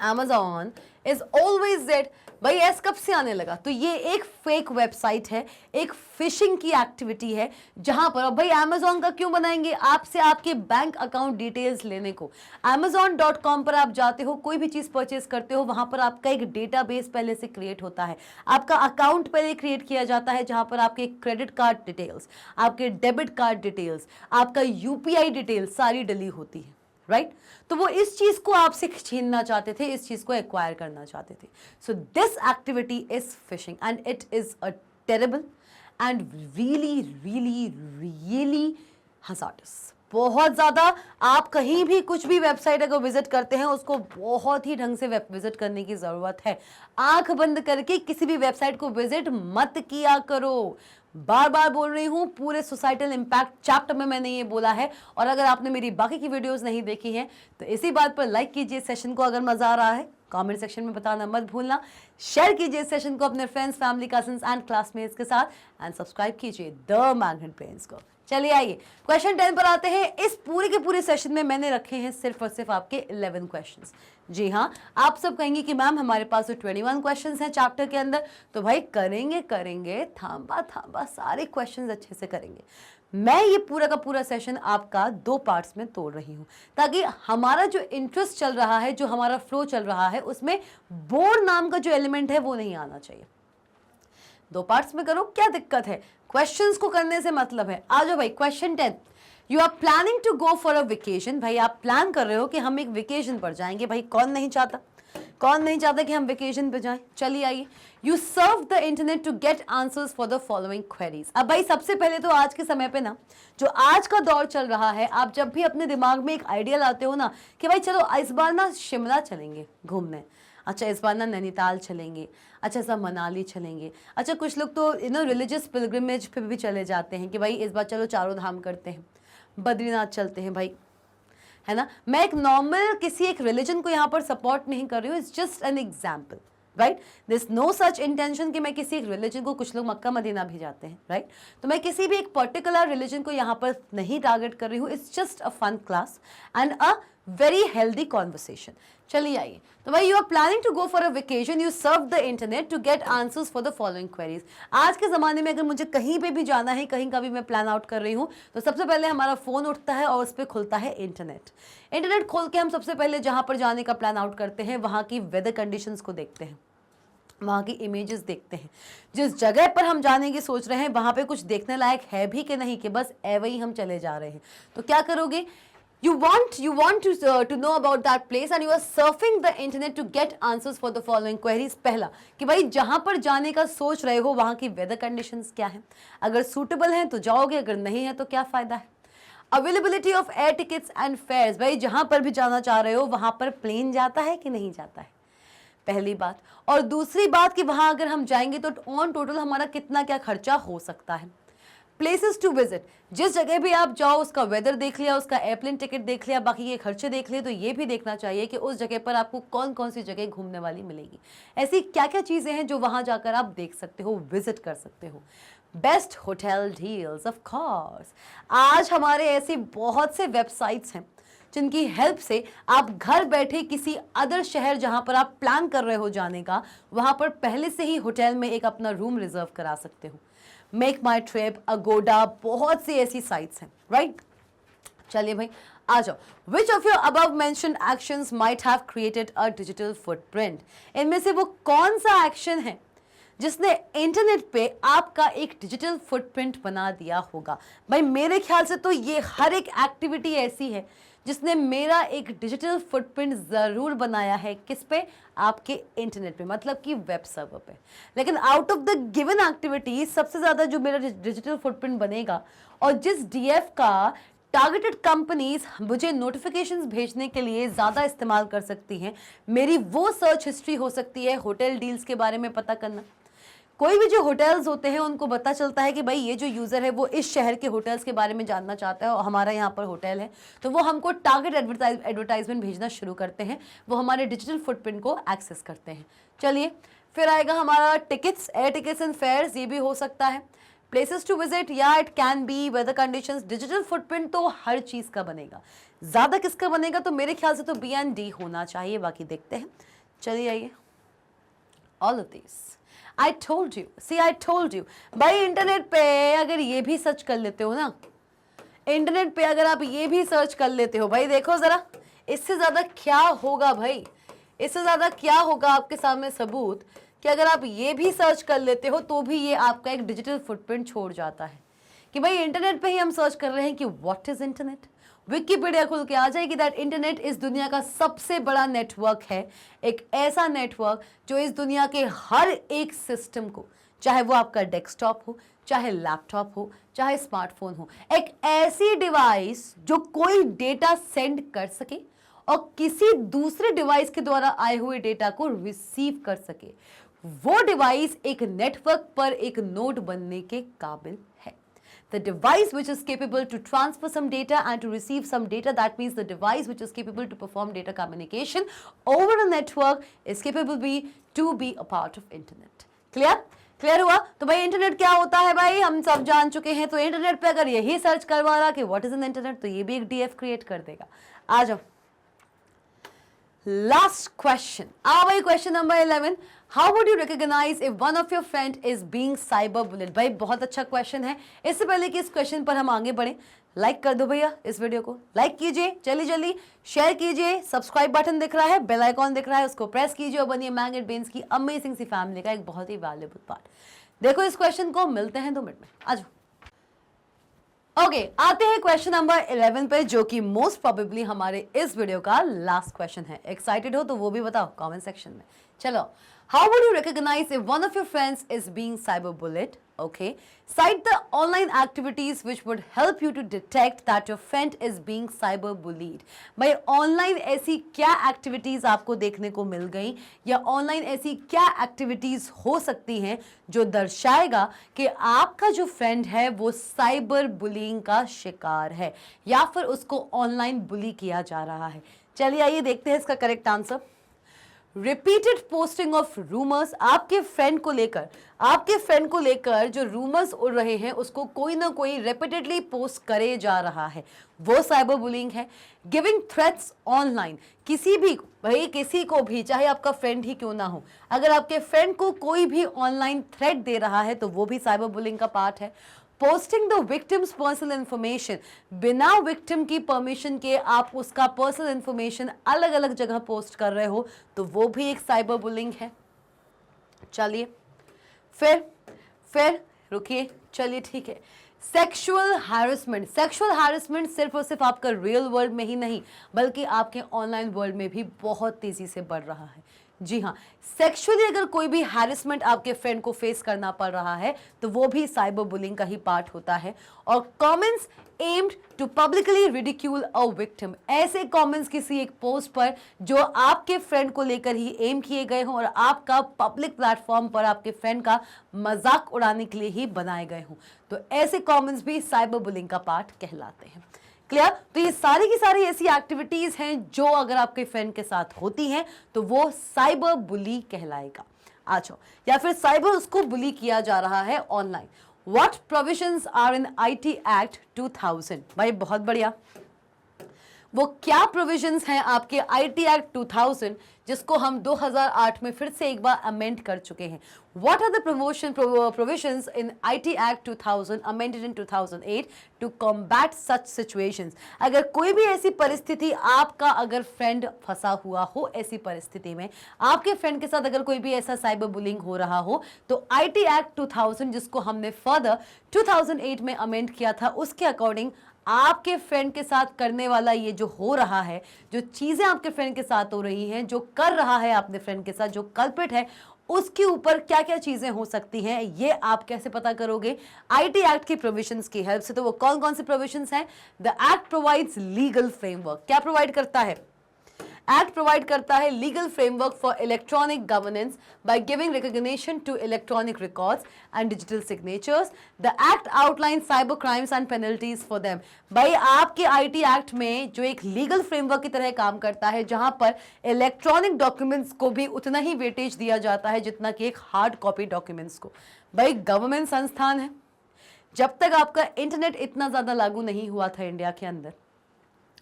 Amazon is always Z भाई, एस कब से आने लगा। तो ये एक फेक वेबसाइट है, एक फिशिंग की एक्टिविटी है, जहां पर भाई अमेज़ॉन का क्यों बनाएंगे, आपसे आपके बैंक अकाउंट डिटेल्स लेने को। amazon.com पर आप जाते हो, कोई भी चीज़ परचेज करते हो, वहां पर आपका एक डेटाबेस पहले से क्रिएट होता है, आपका अकाउंट पहले क्रिएट किया जाता है, जहां पर आपके क्रेडिट कार्ड डिटेल्स, आपके डेबिट कार्ड डिटेल्स, आपका UPI डिटेल्स सारी डली होती है, राइट। तो वो इस चीज को आपसे छीनना चाहते थे, इस चीज को एक्वायर करना चाहते थे। So this activity is fishing and it is a terrible and really really really hazardous, बहुत ज़्यादा। आप कहीं भी कुछ भी वेबसाइट अगर विजिट करते हैं उसको बहुत ही ढंग से विजिट करने की ज़रूरत है। आंख बंद करके किसी भी वेबसाइट को विजिट मत किया करो। बार बार बोल रही हूँ, पूरे सोसाइटल इम्पैक्ट चैप्टर में मैंने ये बोला है। और अगर आपने मेरी बाकी की वीडियोस नहीं देखी हैं तो इसी बात पर लाइक कीजिए सेशन को, अगर मज़ा आ रहा है कमेंट सेक्शन में बताना मत भूलना, शेयर कीजिए इस सेशन को अपने friends, family, cousins and classmates के साथ एंड सब्सक्राइब कीजिए द मैग्नेट ब्रेन्स को। चलिए आइए क्वेश्चन 10 पर आते हैं। इस पूरे के पूरे सेशन में मैंने रखे हैं सिर्फ और सिर्फ आपके 11 क्वेश्चंस। जी हाँ, आप सब कहेंगे कि मैम हमारे पास तो 21 क्वेश्चंस हैं चैप्टर के अंदर, तो भाई करेंगे थांबा सारे क्वेश्चंस अच्छे से करेंगे। मैं ये पूरा का पूरा सेशन आपका 2 पार्ट्स में तोड़ रही हूँ ताकि हमारा जो इंटरेस्ट चल रहा है, जो हमारा फ्लो चल रहा है, उसमें बोर नाम का जो एलिमेंट है वो नहीं आना चाहिए। 2 पार्ट्स में करो, क्या दिक्कत है? क्वेश्चंस को करने से मतलब है। आ जाओ भाई, question 10। You are planning to go for a vacation. भाई आप प्लान कर रहे हो कि हम एक वेकेशन पर जाएंगे। भाई कौन नहीं चाहता कि हम वेकेशन पे जाएं? चलिए आइए। You serve the internet to get answers for the following queries. अब भाई सबसे पहले तो आज के समय पे ना, जो आज का दौर चल रहा है, आप जब भी अपने दिमाग में एक आइडिया लाते हो ना कि भाई चलो इस बार ना शिमला चलेंगे घूमने, अच्छा इस बार ना नैनीताल चलेंगे, अच्छा इस बार मनाली चलेंगे, अच्छा कुछ लोग तो रिलीजियस पिलग्रिमेज पे भी चले जाते हैं कि भाई इस बार चलो चारों धाम करते हैं, बद्रीनाथ चलते हैं भाई, है ना। मैं एक नॉर्मल किसी एक रिलीजन को यहाँ पर सपोर्ट नहीं कर रही हूँ, it's just an example, right. This no such intention कि मैं किसी एक रिलीजन को, कुछ लोग मक्का मदीना भी जाते हैं, राइट। तो मैं किसी भी एक पर्टिकुलर रिलीजन को यहाँ पर नहीं टारगेट कर रही हूँ, it's just a fun class and a very healthy conversation. चलिए आइए। तो भाई you are planning to go for a vacation, you serve the internet to get answers for the following queries. आज के ज़माने में अगर मुझे कहीं पे भी जाना है, कहीं का भी मैं प्लान आउट कर रही हूँ, तो सबसे पहले हमारा फ़ोन उठता है और उस पर खुलता है इंटरनेट। इंटरनेट खोल के हम सबसे पहले जहाँ पर जाने का प्लान आउट करते हैं वहाँ की वेदर कंडीशंस को देखते हैं, वहाँ की इमेजेस देखते हैं, जिस जगह पर हम जाने की सोच रहे हैं वहाँ पे कुछ देखने लायक है भी कि नहीं, कि बस एवं ही हम चले जा रहे हैं। तो क्या करोगे? You want to know about that place and you are surfing the internet to get answers for the following queries। पहला कि भाई जहाँ पर जाने का सोच रहे हो वहाँ की वेदर कंडीशंस क्या है, अगर सूटेबल हैं तो जाओगे, अगर नहीं है तो क्या फ़ायदा है। Availability of air tickets and fares, भाई जहाँ पर भी जाना चाह रहे हो वहाँ पर प्लेन जाता है कि नहीं जाता है, पहली बात। और दूसरी बात कि वहाँ अगर हम जाएंगे तो ऑन टोटल हमारा कितना क्या खर्चा हो सकता है। प्लेसेस टू विजिट, जिस जगह भी आप जाओ उसका वेदर देख लिया, उसका एयरप्लेन टिकट देख लिया, बाकी ये खर्चे देख लिए, तो ये भी देखना चाहिए कि उस जगह पर आपको कौन कौन सी जगह घूमने वाली मिलेगी, ऐसी क्या क्या चीज़ें हैं जो वहाँ जाकर आप देख सकते हो, विजिट कर सकते हो। Best hotel deals, of course आज हमारे ऐसी बहुत से वेबसाइट्स हैं जिनकी हेल्प से आप घर बैठे किसी अदर शहर जहाँ पर आप प्लान कर रहे हो जाने का, वहाँ पर पहले से ही होटल में एक अपना रूम रिजर्व करा सकते हो। मेक माई ट्रिप, अगोडा, बहुत सी ऐसी साइट्स हैं, राइट। चलिए भाई आ जाओ। Which of your above mentioned actions might have created a digital footprint. इनमें से वो कौन सा एक्शन है जिसने इंटरनेट पे आपका एक डिजिटल फुटप्रिंट बना दिया होगा? भाई मेरे ख्याल से तो ये हर एक एक्टिविटी ऐसी है जिसने मेरा एक डिजिटल फुटप्रिंट ज़रूर बनाया है। किस पे? आपके इंटरनेट पे, मतलब कि वेब सर्वर पे। लेकिन out of the given activity सबसे ज़्यादा जो मेरा डिजिटल फुटप्रिंट बनेगा और जिस डीएफ का टारगेटेड कंपनीज मुझे नोटिफिकेशंस भेजने के लिए ज़्यादा इस्तेमाल कर सकती हैं, मेरी वो सर्च हिस्ट्री हो सकती है होटल डील्स के बारे में पता करना। कोई भी जो होटल्स होते हैं उनको पता चलता है कि भाई ये जो यूज़र है वो इस शहर के होटल्स के बारे में जानना चाहता है और हमारा यहाँ पर होटल है, तो वो हमको टारगेट एडवर्टाइजमेंट भेजना शुरू करते हैं, वो हमारे डिजिटल फुटप्रिंट को एक्सेस करते हैं। चलिए फिर आएगा हमारा tickets, air tickets and fares, ये भी हो सकता है। प्लेसेस टू विजिट, या it can be weather conditions. Digital footprint तो हर चीज़ का बनेगा, ज़्यादा किसका बनेगा? तो मेरे ख्याल से तो B&D होना चाहिए, बाकी देखते हैं। चलिए आइए। All of this I told you, see I told you। भाई इंटरनेट पे अगर ये भी सर्च कर लेते हो ना, इंटरनेट पे अगर आप ये भी सर्च कर लेते हो, भाई देखो ज़रा इससे ज़्यादा क्या होगा भाई, इससे ज़्यादा क्या होगा आपके सामने सबूत कि अगर आप ये भी सर्च कर लेते हो तो भी ये आपका एक डिजिटल फुटप्रिंट छोड़ जाता है कि भाई इंटरनेट पे ही हम सर्च कर रहे हैं कि व्हाट इज़ इंटरनेट। विकिपीडिया खुल के आ जाएगी दैट इंटरनेट इस दुनिया का सबसे बड़ा नेटवर्क है, एक ऐसा नेटवर्क जो इस दुनिया के हर एक सिस्टम को, चाहे वो आपका डेस्कटॉप हो, चाहे लैपटॉप हो, चाहे स्मार्टफोन हो, एक ऐसी डिवाइस जो कोई डेटा सेंड कर सके और किसी दूसरे डिवाइस के द्वारा आए हुए डेटा को रिसीव कर सके, वो डिवाइस एक नेटवर्क पर एक नोड बनने के काबिल है। The device which is capable to transfer some data and to receive some data, that means the device which is capable to perform data communication over a network is capable to be a part of internet. Clear? Clear हुआ? तो भाई internet क्या होता है भाई हम सब जान चुके हैं। तो इंटरनेट पे अगर यही सर्च करवा रहा कि व्हाट इज एन इंटरनेट, तो ये भी एक डीएफ क्रिएट कर देगा। आ जाओ लास्ट क्वेश्चन। आओ भाई question number 11, how would you recognise if one of your friend is being cyber bullied. भाई बहुत अच्छा क्वेश्चन है। इससे पहले कि इस क्वेश्चन पर हम आगे बढ़े, लाइक कर दो भैया, इस वीडियो को लाइक कीजिए, जल्दी जल्दी शेयर कीजिए, सब्सक्राइब बटन दिख रहा है, बेल आइकॉन दिख रहा है, उसको प्रेस कीजिए और बनिए मैग्नेट ब्रेन्स की अमेजिंग सी फैमिली का एक बहुत ही वैल्यूएबल पार्ट। देखो इस क्वेश्चन को, मिलते हैं 2 मिनट में। आ जाओ। ओके, आते हैं क्वेश्चन नंबर 11 पे, जो कि मोस्ट प्रोबेबली हमारे इस वीडियो का लास्ट क्वेश्चन है। एक्साइटेड हो तो वो भी बताओ कमेंट सेक्शन में। चलो, how would you recognise if one of your friends is being cyber bullied? Okay, cite the online activities which would help you to detect that your friend is being cyber bullied. भाई online ऐसी क्या activities आपको देखने को मिल गई, या online ऐसी क्या एक्टिविटीज हो सकती हैं जो दर्शाएगा कि आपका जो फ्रेंड है वो साइबर बुलिंग का शिकार है, या फिर उसको ऑनलाइन बुली किया जा रहा है। चलिए आइए देखते हैं इसका correct answer. Repeated posting of rumours, आपके फ्रेंड को लेकर जो रूमर्स उड़ रहे हैं उसको कोई ना कोई रिपीटेडली पोस्ट करे जा रहा है, वो साइबर बुलिंग है। गिविंग थ्रेट्स ऑनलाइन, किसी को भी, चाहे आपका फ्रेंड ही क्यों ना हो, अगर आपके फ्रेंड को कोई भी ऑनलाइन थ्रेट दे रहा है तो वो भी साइबर बुलिंग का पार्ट है। Posting the victims personal information, बिना विक्टिम की परमिशन के आप उसका पर्सनल इंफॉर्मेशन अलग अलग जगह पोस्ट कर रहे हो तो वो भी एक साइबर बुलिंग है। चलिए फिर रुकिए, चलिए ठीक है। सेक्सुअल हैरेसमेंट सिर्फ और सिर्फ आपका रियल वर्ल्ड में ही नहीं बल्कि आपके ऑनलाइन वर्ल्ड में भी बहुत तेजी से बढ़ रहा है। जी हाँ, सेक्सुअली अगर कोई भी हैरेसमेंट आपके फ्रेंड को फेस करना पड़ रहा है तो वो भी साइबर बुलिंग का ही पार्ट होता है। और comments aimed to publicly ridicule a victim, ऐसे कमेंट्स किसी एक पोस्ट पर जो आपके फ्रेंड को लेकर ही एम किए गए हों और आपका पब्लिक प्लेटफॉर्म पर आपके फ्रेंड का मजाक उड़ाने के लिए ही बनाए गए हों, तो ऐसे कमेंट्स भी साइबर बुलिंग का पार्ट कहलाते हैं। क्लियर? तो ये सारी की सारी ऐसी एक्टिविटीज हैं जो अगर आपके फ्रेंड के साथ होती हैं तो वो साइबर बुली कहलाएगा। अच्छा, या फिर साइबर उसको बुली किया जा रहा है online. What provisions are in IT act 2000? भाई बहुत बढ़िया, वो क्या प्रोविजंस हैं आपके IT एक्ट 2000 जिसको हम 2008 में फिर से एक बार अमेंड कर चुके हैं। What are the provisions in IT act 2000 amended in 2008 to combat such situations? अगर कोई भी ऐसी परिस्थिति, आपका अगर फ्रेंड फंसा हुआ हो, ऐसी परिस्थिति में आपके फ्रेंड के साथ अगर कोई भी ऐसा साइबर बुलिंग हो रहा हो तो IT एक्ट 2000 जिसको हमने फर्दर 2008 में अमेंड किया था, उसके अकॉर्डिंग आपके फ्रेंड के साथ करने वाला ये जो हो रहा है, जो चीजें आपके फ्रेंड के साथ हो रही हैं, जो कर रहा है अपने फ्रेंड के साथ, जो कल्प्रिट है, उसके ऊपर क्या क्या चीजें हो सकती हैं, ये आप कैसे पता करोगे? IT एक्ट की प्रोविजंस की हेल्प से। तो वो कौन कौन से प्रोविजंस हैं? The act provides legal framework. क्या प्रोवाइड करता है? एक्ट प्रोवाइड करता है legal framework for electronic governance by giving recognition to electronic records and digital signatures. The act outline cyber crimes and penalties for them. भाई आपके IT act में जो एक लीगल फ्रेमवर्क की तरह काम करता है, जहां पर इलेक्ट्रॉनिक डॉक्यूमेंट्स को भी उतना ही वेटेज दिया जाता है जितना कि एक हार्ड कॉपी डॉक्यूमेंट्स को। भाई गवर्नमेंट संस्थान है, जब तक आपका इंटरनेट इतना ज्यादा लागू नहीं हुआ था इंडिया के अंदर,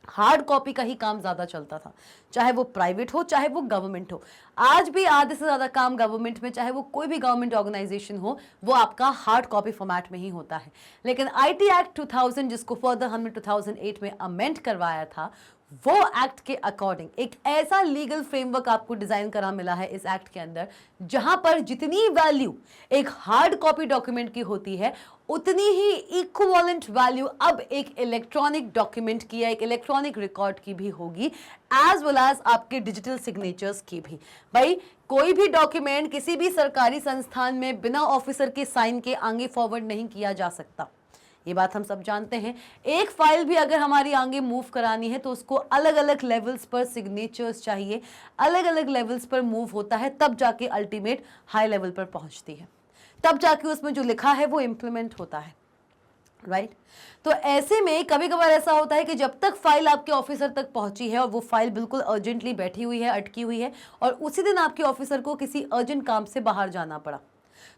हार्ड कॉपी का ही काम ज्यादा चलता था, चाहे वो प्राइवेट हो चाहे वो गवर्नमेंट हो। आज भी आधे से ज्यादा काम गवर्नमेंट में, चाहे वो कोई भी गवर्नमेंट ऑर्गेनाइजेशन हो, वो आपका हार्ड कॉपी फॉर्मेट में ही होता है। लेकिन IT एक्ट 2000 जिसको फर्दर हमने 2008 में अमेंड करवाया था, वो एक्ट के अकॉर्डिंग एक ऐसा लीगल फ्रेमवर्क आपको डिजाइन करा मिला है इस एक्ट के अंदर, जहां पर जितनी वैल्यू एक हार्ड कॉपी डॉक्यूमेंट की होती है उतनी ही इक्विवेलेंट वैल्यू अब एक इलेक्ट्रॉनिक डॉक्यूमेंट की या एक इलेक्ट्रॉनिक रिकॉर्ड की भी होगी, एज वेल एज आपके डिजिटल सिग्नेचर्स की भी। भाई कोई भी डॉक्यूमेंट किसी भी सरकारी संस्थान में बिना ऑफिसर के साइन के आगे फॉरवर्ड नहीं किया जा सकता, ये बात हम सब जानते हैं। एक फाइल भी अगर हमारी आगे मूव करानी है तो उसको अलग अलग लेवल्स पर सिग्नेचर्स चाहिए, अलग अलग लेवल्स पर मूव होता है, तब जाके अल्टीमेट हाई लेवल पर पहुंचती है, तब जाके उसमें जो लिखा है वो इंप्लीमेंट होता है, राइट तो ऐसे में कभी कभार ऐसा होता है कि जब तक फाइल आपके ऑफिसर तक पहुंची है और वो फाइल बिल्कुल अर्जेंटली बैठी हुई है, अटकी हुई है, और उसी दिन आपके ऑफिसर को किसी अर्जेंट काम से बाहर जाना पड़ा,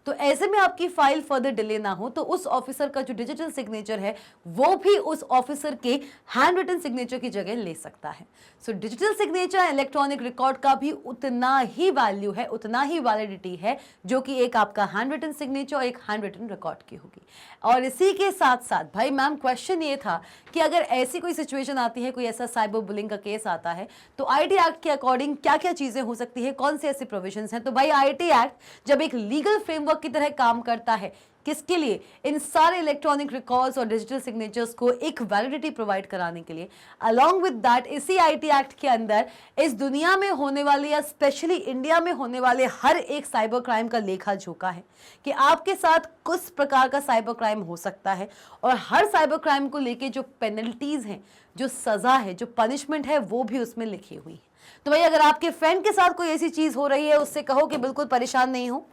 तो ऐसे में आपकी फाइल फर्दर डिले ना हो तो उस ऑफिसर का जो डिजिटल सिग्नेचर है वो भी उस ऑफिसर के हैंड रिटन सिग्नेचर की जगह ले सकता है। So digital signature electronic record का भी उतना ही वैल्यू है, उतना ही वैलिडिटी है जो कि एक आपका हैंड रिटन सिग्नेचर और एक हैंड रिटन रिकॉर्ड की होगी। और इसी के साथ साथ भाई मैम क्वेश्चन ये था कि अगर ऐसी कोई सिचुएशन आती है, कोई ऐसा साइबर बुलिंग का केस आता है, तो आईटी एक्ट के अकॉर्डिंग क्या क्या चीजें हो सकती है, कौन से ऐसे प्रोविजंस हैं। तो भाई आईटी एक्ट जब एक लीगल फ्रेमवर्क की तरह काम करता है, किसके लिए, इन सारे इलेक्ट्रॉनिक रिकॉर्ड्स और डिजिटल सिग्नेचर्स को एक वैलिडिटी प्रोवाइड कराने के लिए। अलॉन्ग विद दैट इसी आईटी एक्ट के अंदर इस दुनिया में होने वाले या स्पेशली इंडिया में होने वाले हर एक साइबर क्राइम का लेखा जोखा है कि आपके साथ किस प्रकार का साइबर क्राइम हो सकता है, और हर साइबर क्राइम को लेके जो पेनल्टीज हैं, जो सजा है, जो पनिशमेंट है, वो भी उसमें लिखी हुई है। तो भाई अगर आपके फ्रेंड के साथ कोई ऐसी चीज हो रही है, उससे कहो कि बिल्कुल परेशान नहीं हो,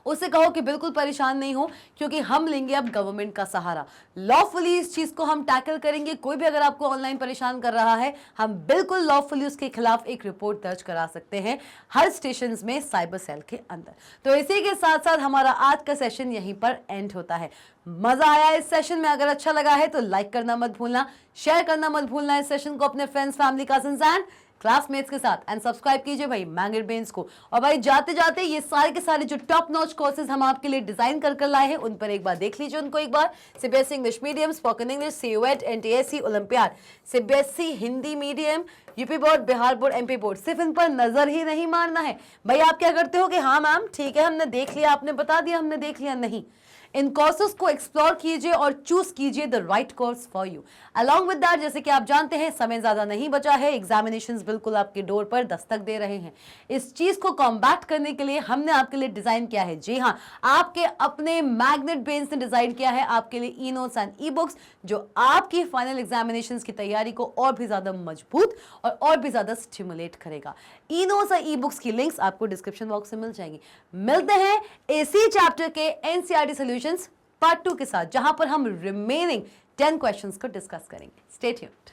उससे कहो कि बिल्कुल परेशान नहीं हो, क्योंकि हम लेंगे अब गवर्नमेंट का सहारा, लॉफुली इस चीज को हम टैकल करेंगे। कोई भी अगर आपको ऑनलाइन परेशान कर रहा है, हम बिल्कुल लॉफुली उसके खिलाफ एक रिपोर्ट दर्ज करा सकते हैं हर स्टेशन में साइबर सेल के अंदर। तो इसी के साथ साथ हमारा आज का सेशन यहीं पर एंड होता है। मजा आया इस सेशन में? अगर अच्छा लगा है तो लाइक करना मत भूलना, शेयर करना मत भूलना इस सेशन को अपने friends, family, cousins and classmates के साथ, एंड सब्सक्राइब कीजिए भाई मैंगेट ब्रेन्स को। और भाई जाते जाते ये सारे के सारे जो टॉप नॉच कोर्सेज हम आपके लिए डिजाइन कर लाए हैं, उन पर एक बार देख लीजिए उनको एक बार। CBSE English medium, spoken English, CUET, NTSC, olympiad, CBSE Hindi medium, UP board, Bihar board, MP board, सिर्फ इन पर नजर ही नहीं मारना है। भाई आप क्या करते हो कि हाँ मैम ठीक है हमने देख लिया, आपने बता दिया हमने देख लिया, नहीं, इन कोर्सेज को एक्सप्लोर कीजिए और चूज कीजिए the right course for you. Along with that, जैसे कि आप जानते हैं समय ज्यादा नहीं बचा है, एग्जामिनेशंस बिल्कुल आपके डोर पर दस्तक दे रहे हैं। इस चीज को कॉम्बैट करने के लिए हमने आपके लिए डिजाइन किया है, जी हाँ, आपके अपने मैग्नेट ब्रेन्स ने डिजाइन किया है आपके लिए e notes and e books, जो आपकी फाइनल एग्जामिनेशंस की तैयारी को और भी ज्यादा मजबूत और भी ज्यादा स्टिमुलेट करेगा। ई नोट्स और ई बुक्स की लिंक्स आपको डिस्क्रिप्शन बॉक्स में मिल जाएंगी। मिलते हैं इसी चैप्टर के एनसीईआरटी सॉल्यूशंस पार्ट 2 के साथ, जहां पर हम रिमेनिंग 10 क्वेश्चंस को डिस्कस करेंगे। Stay tuned.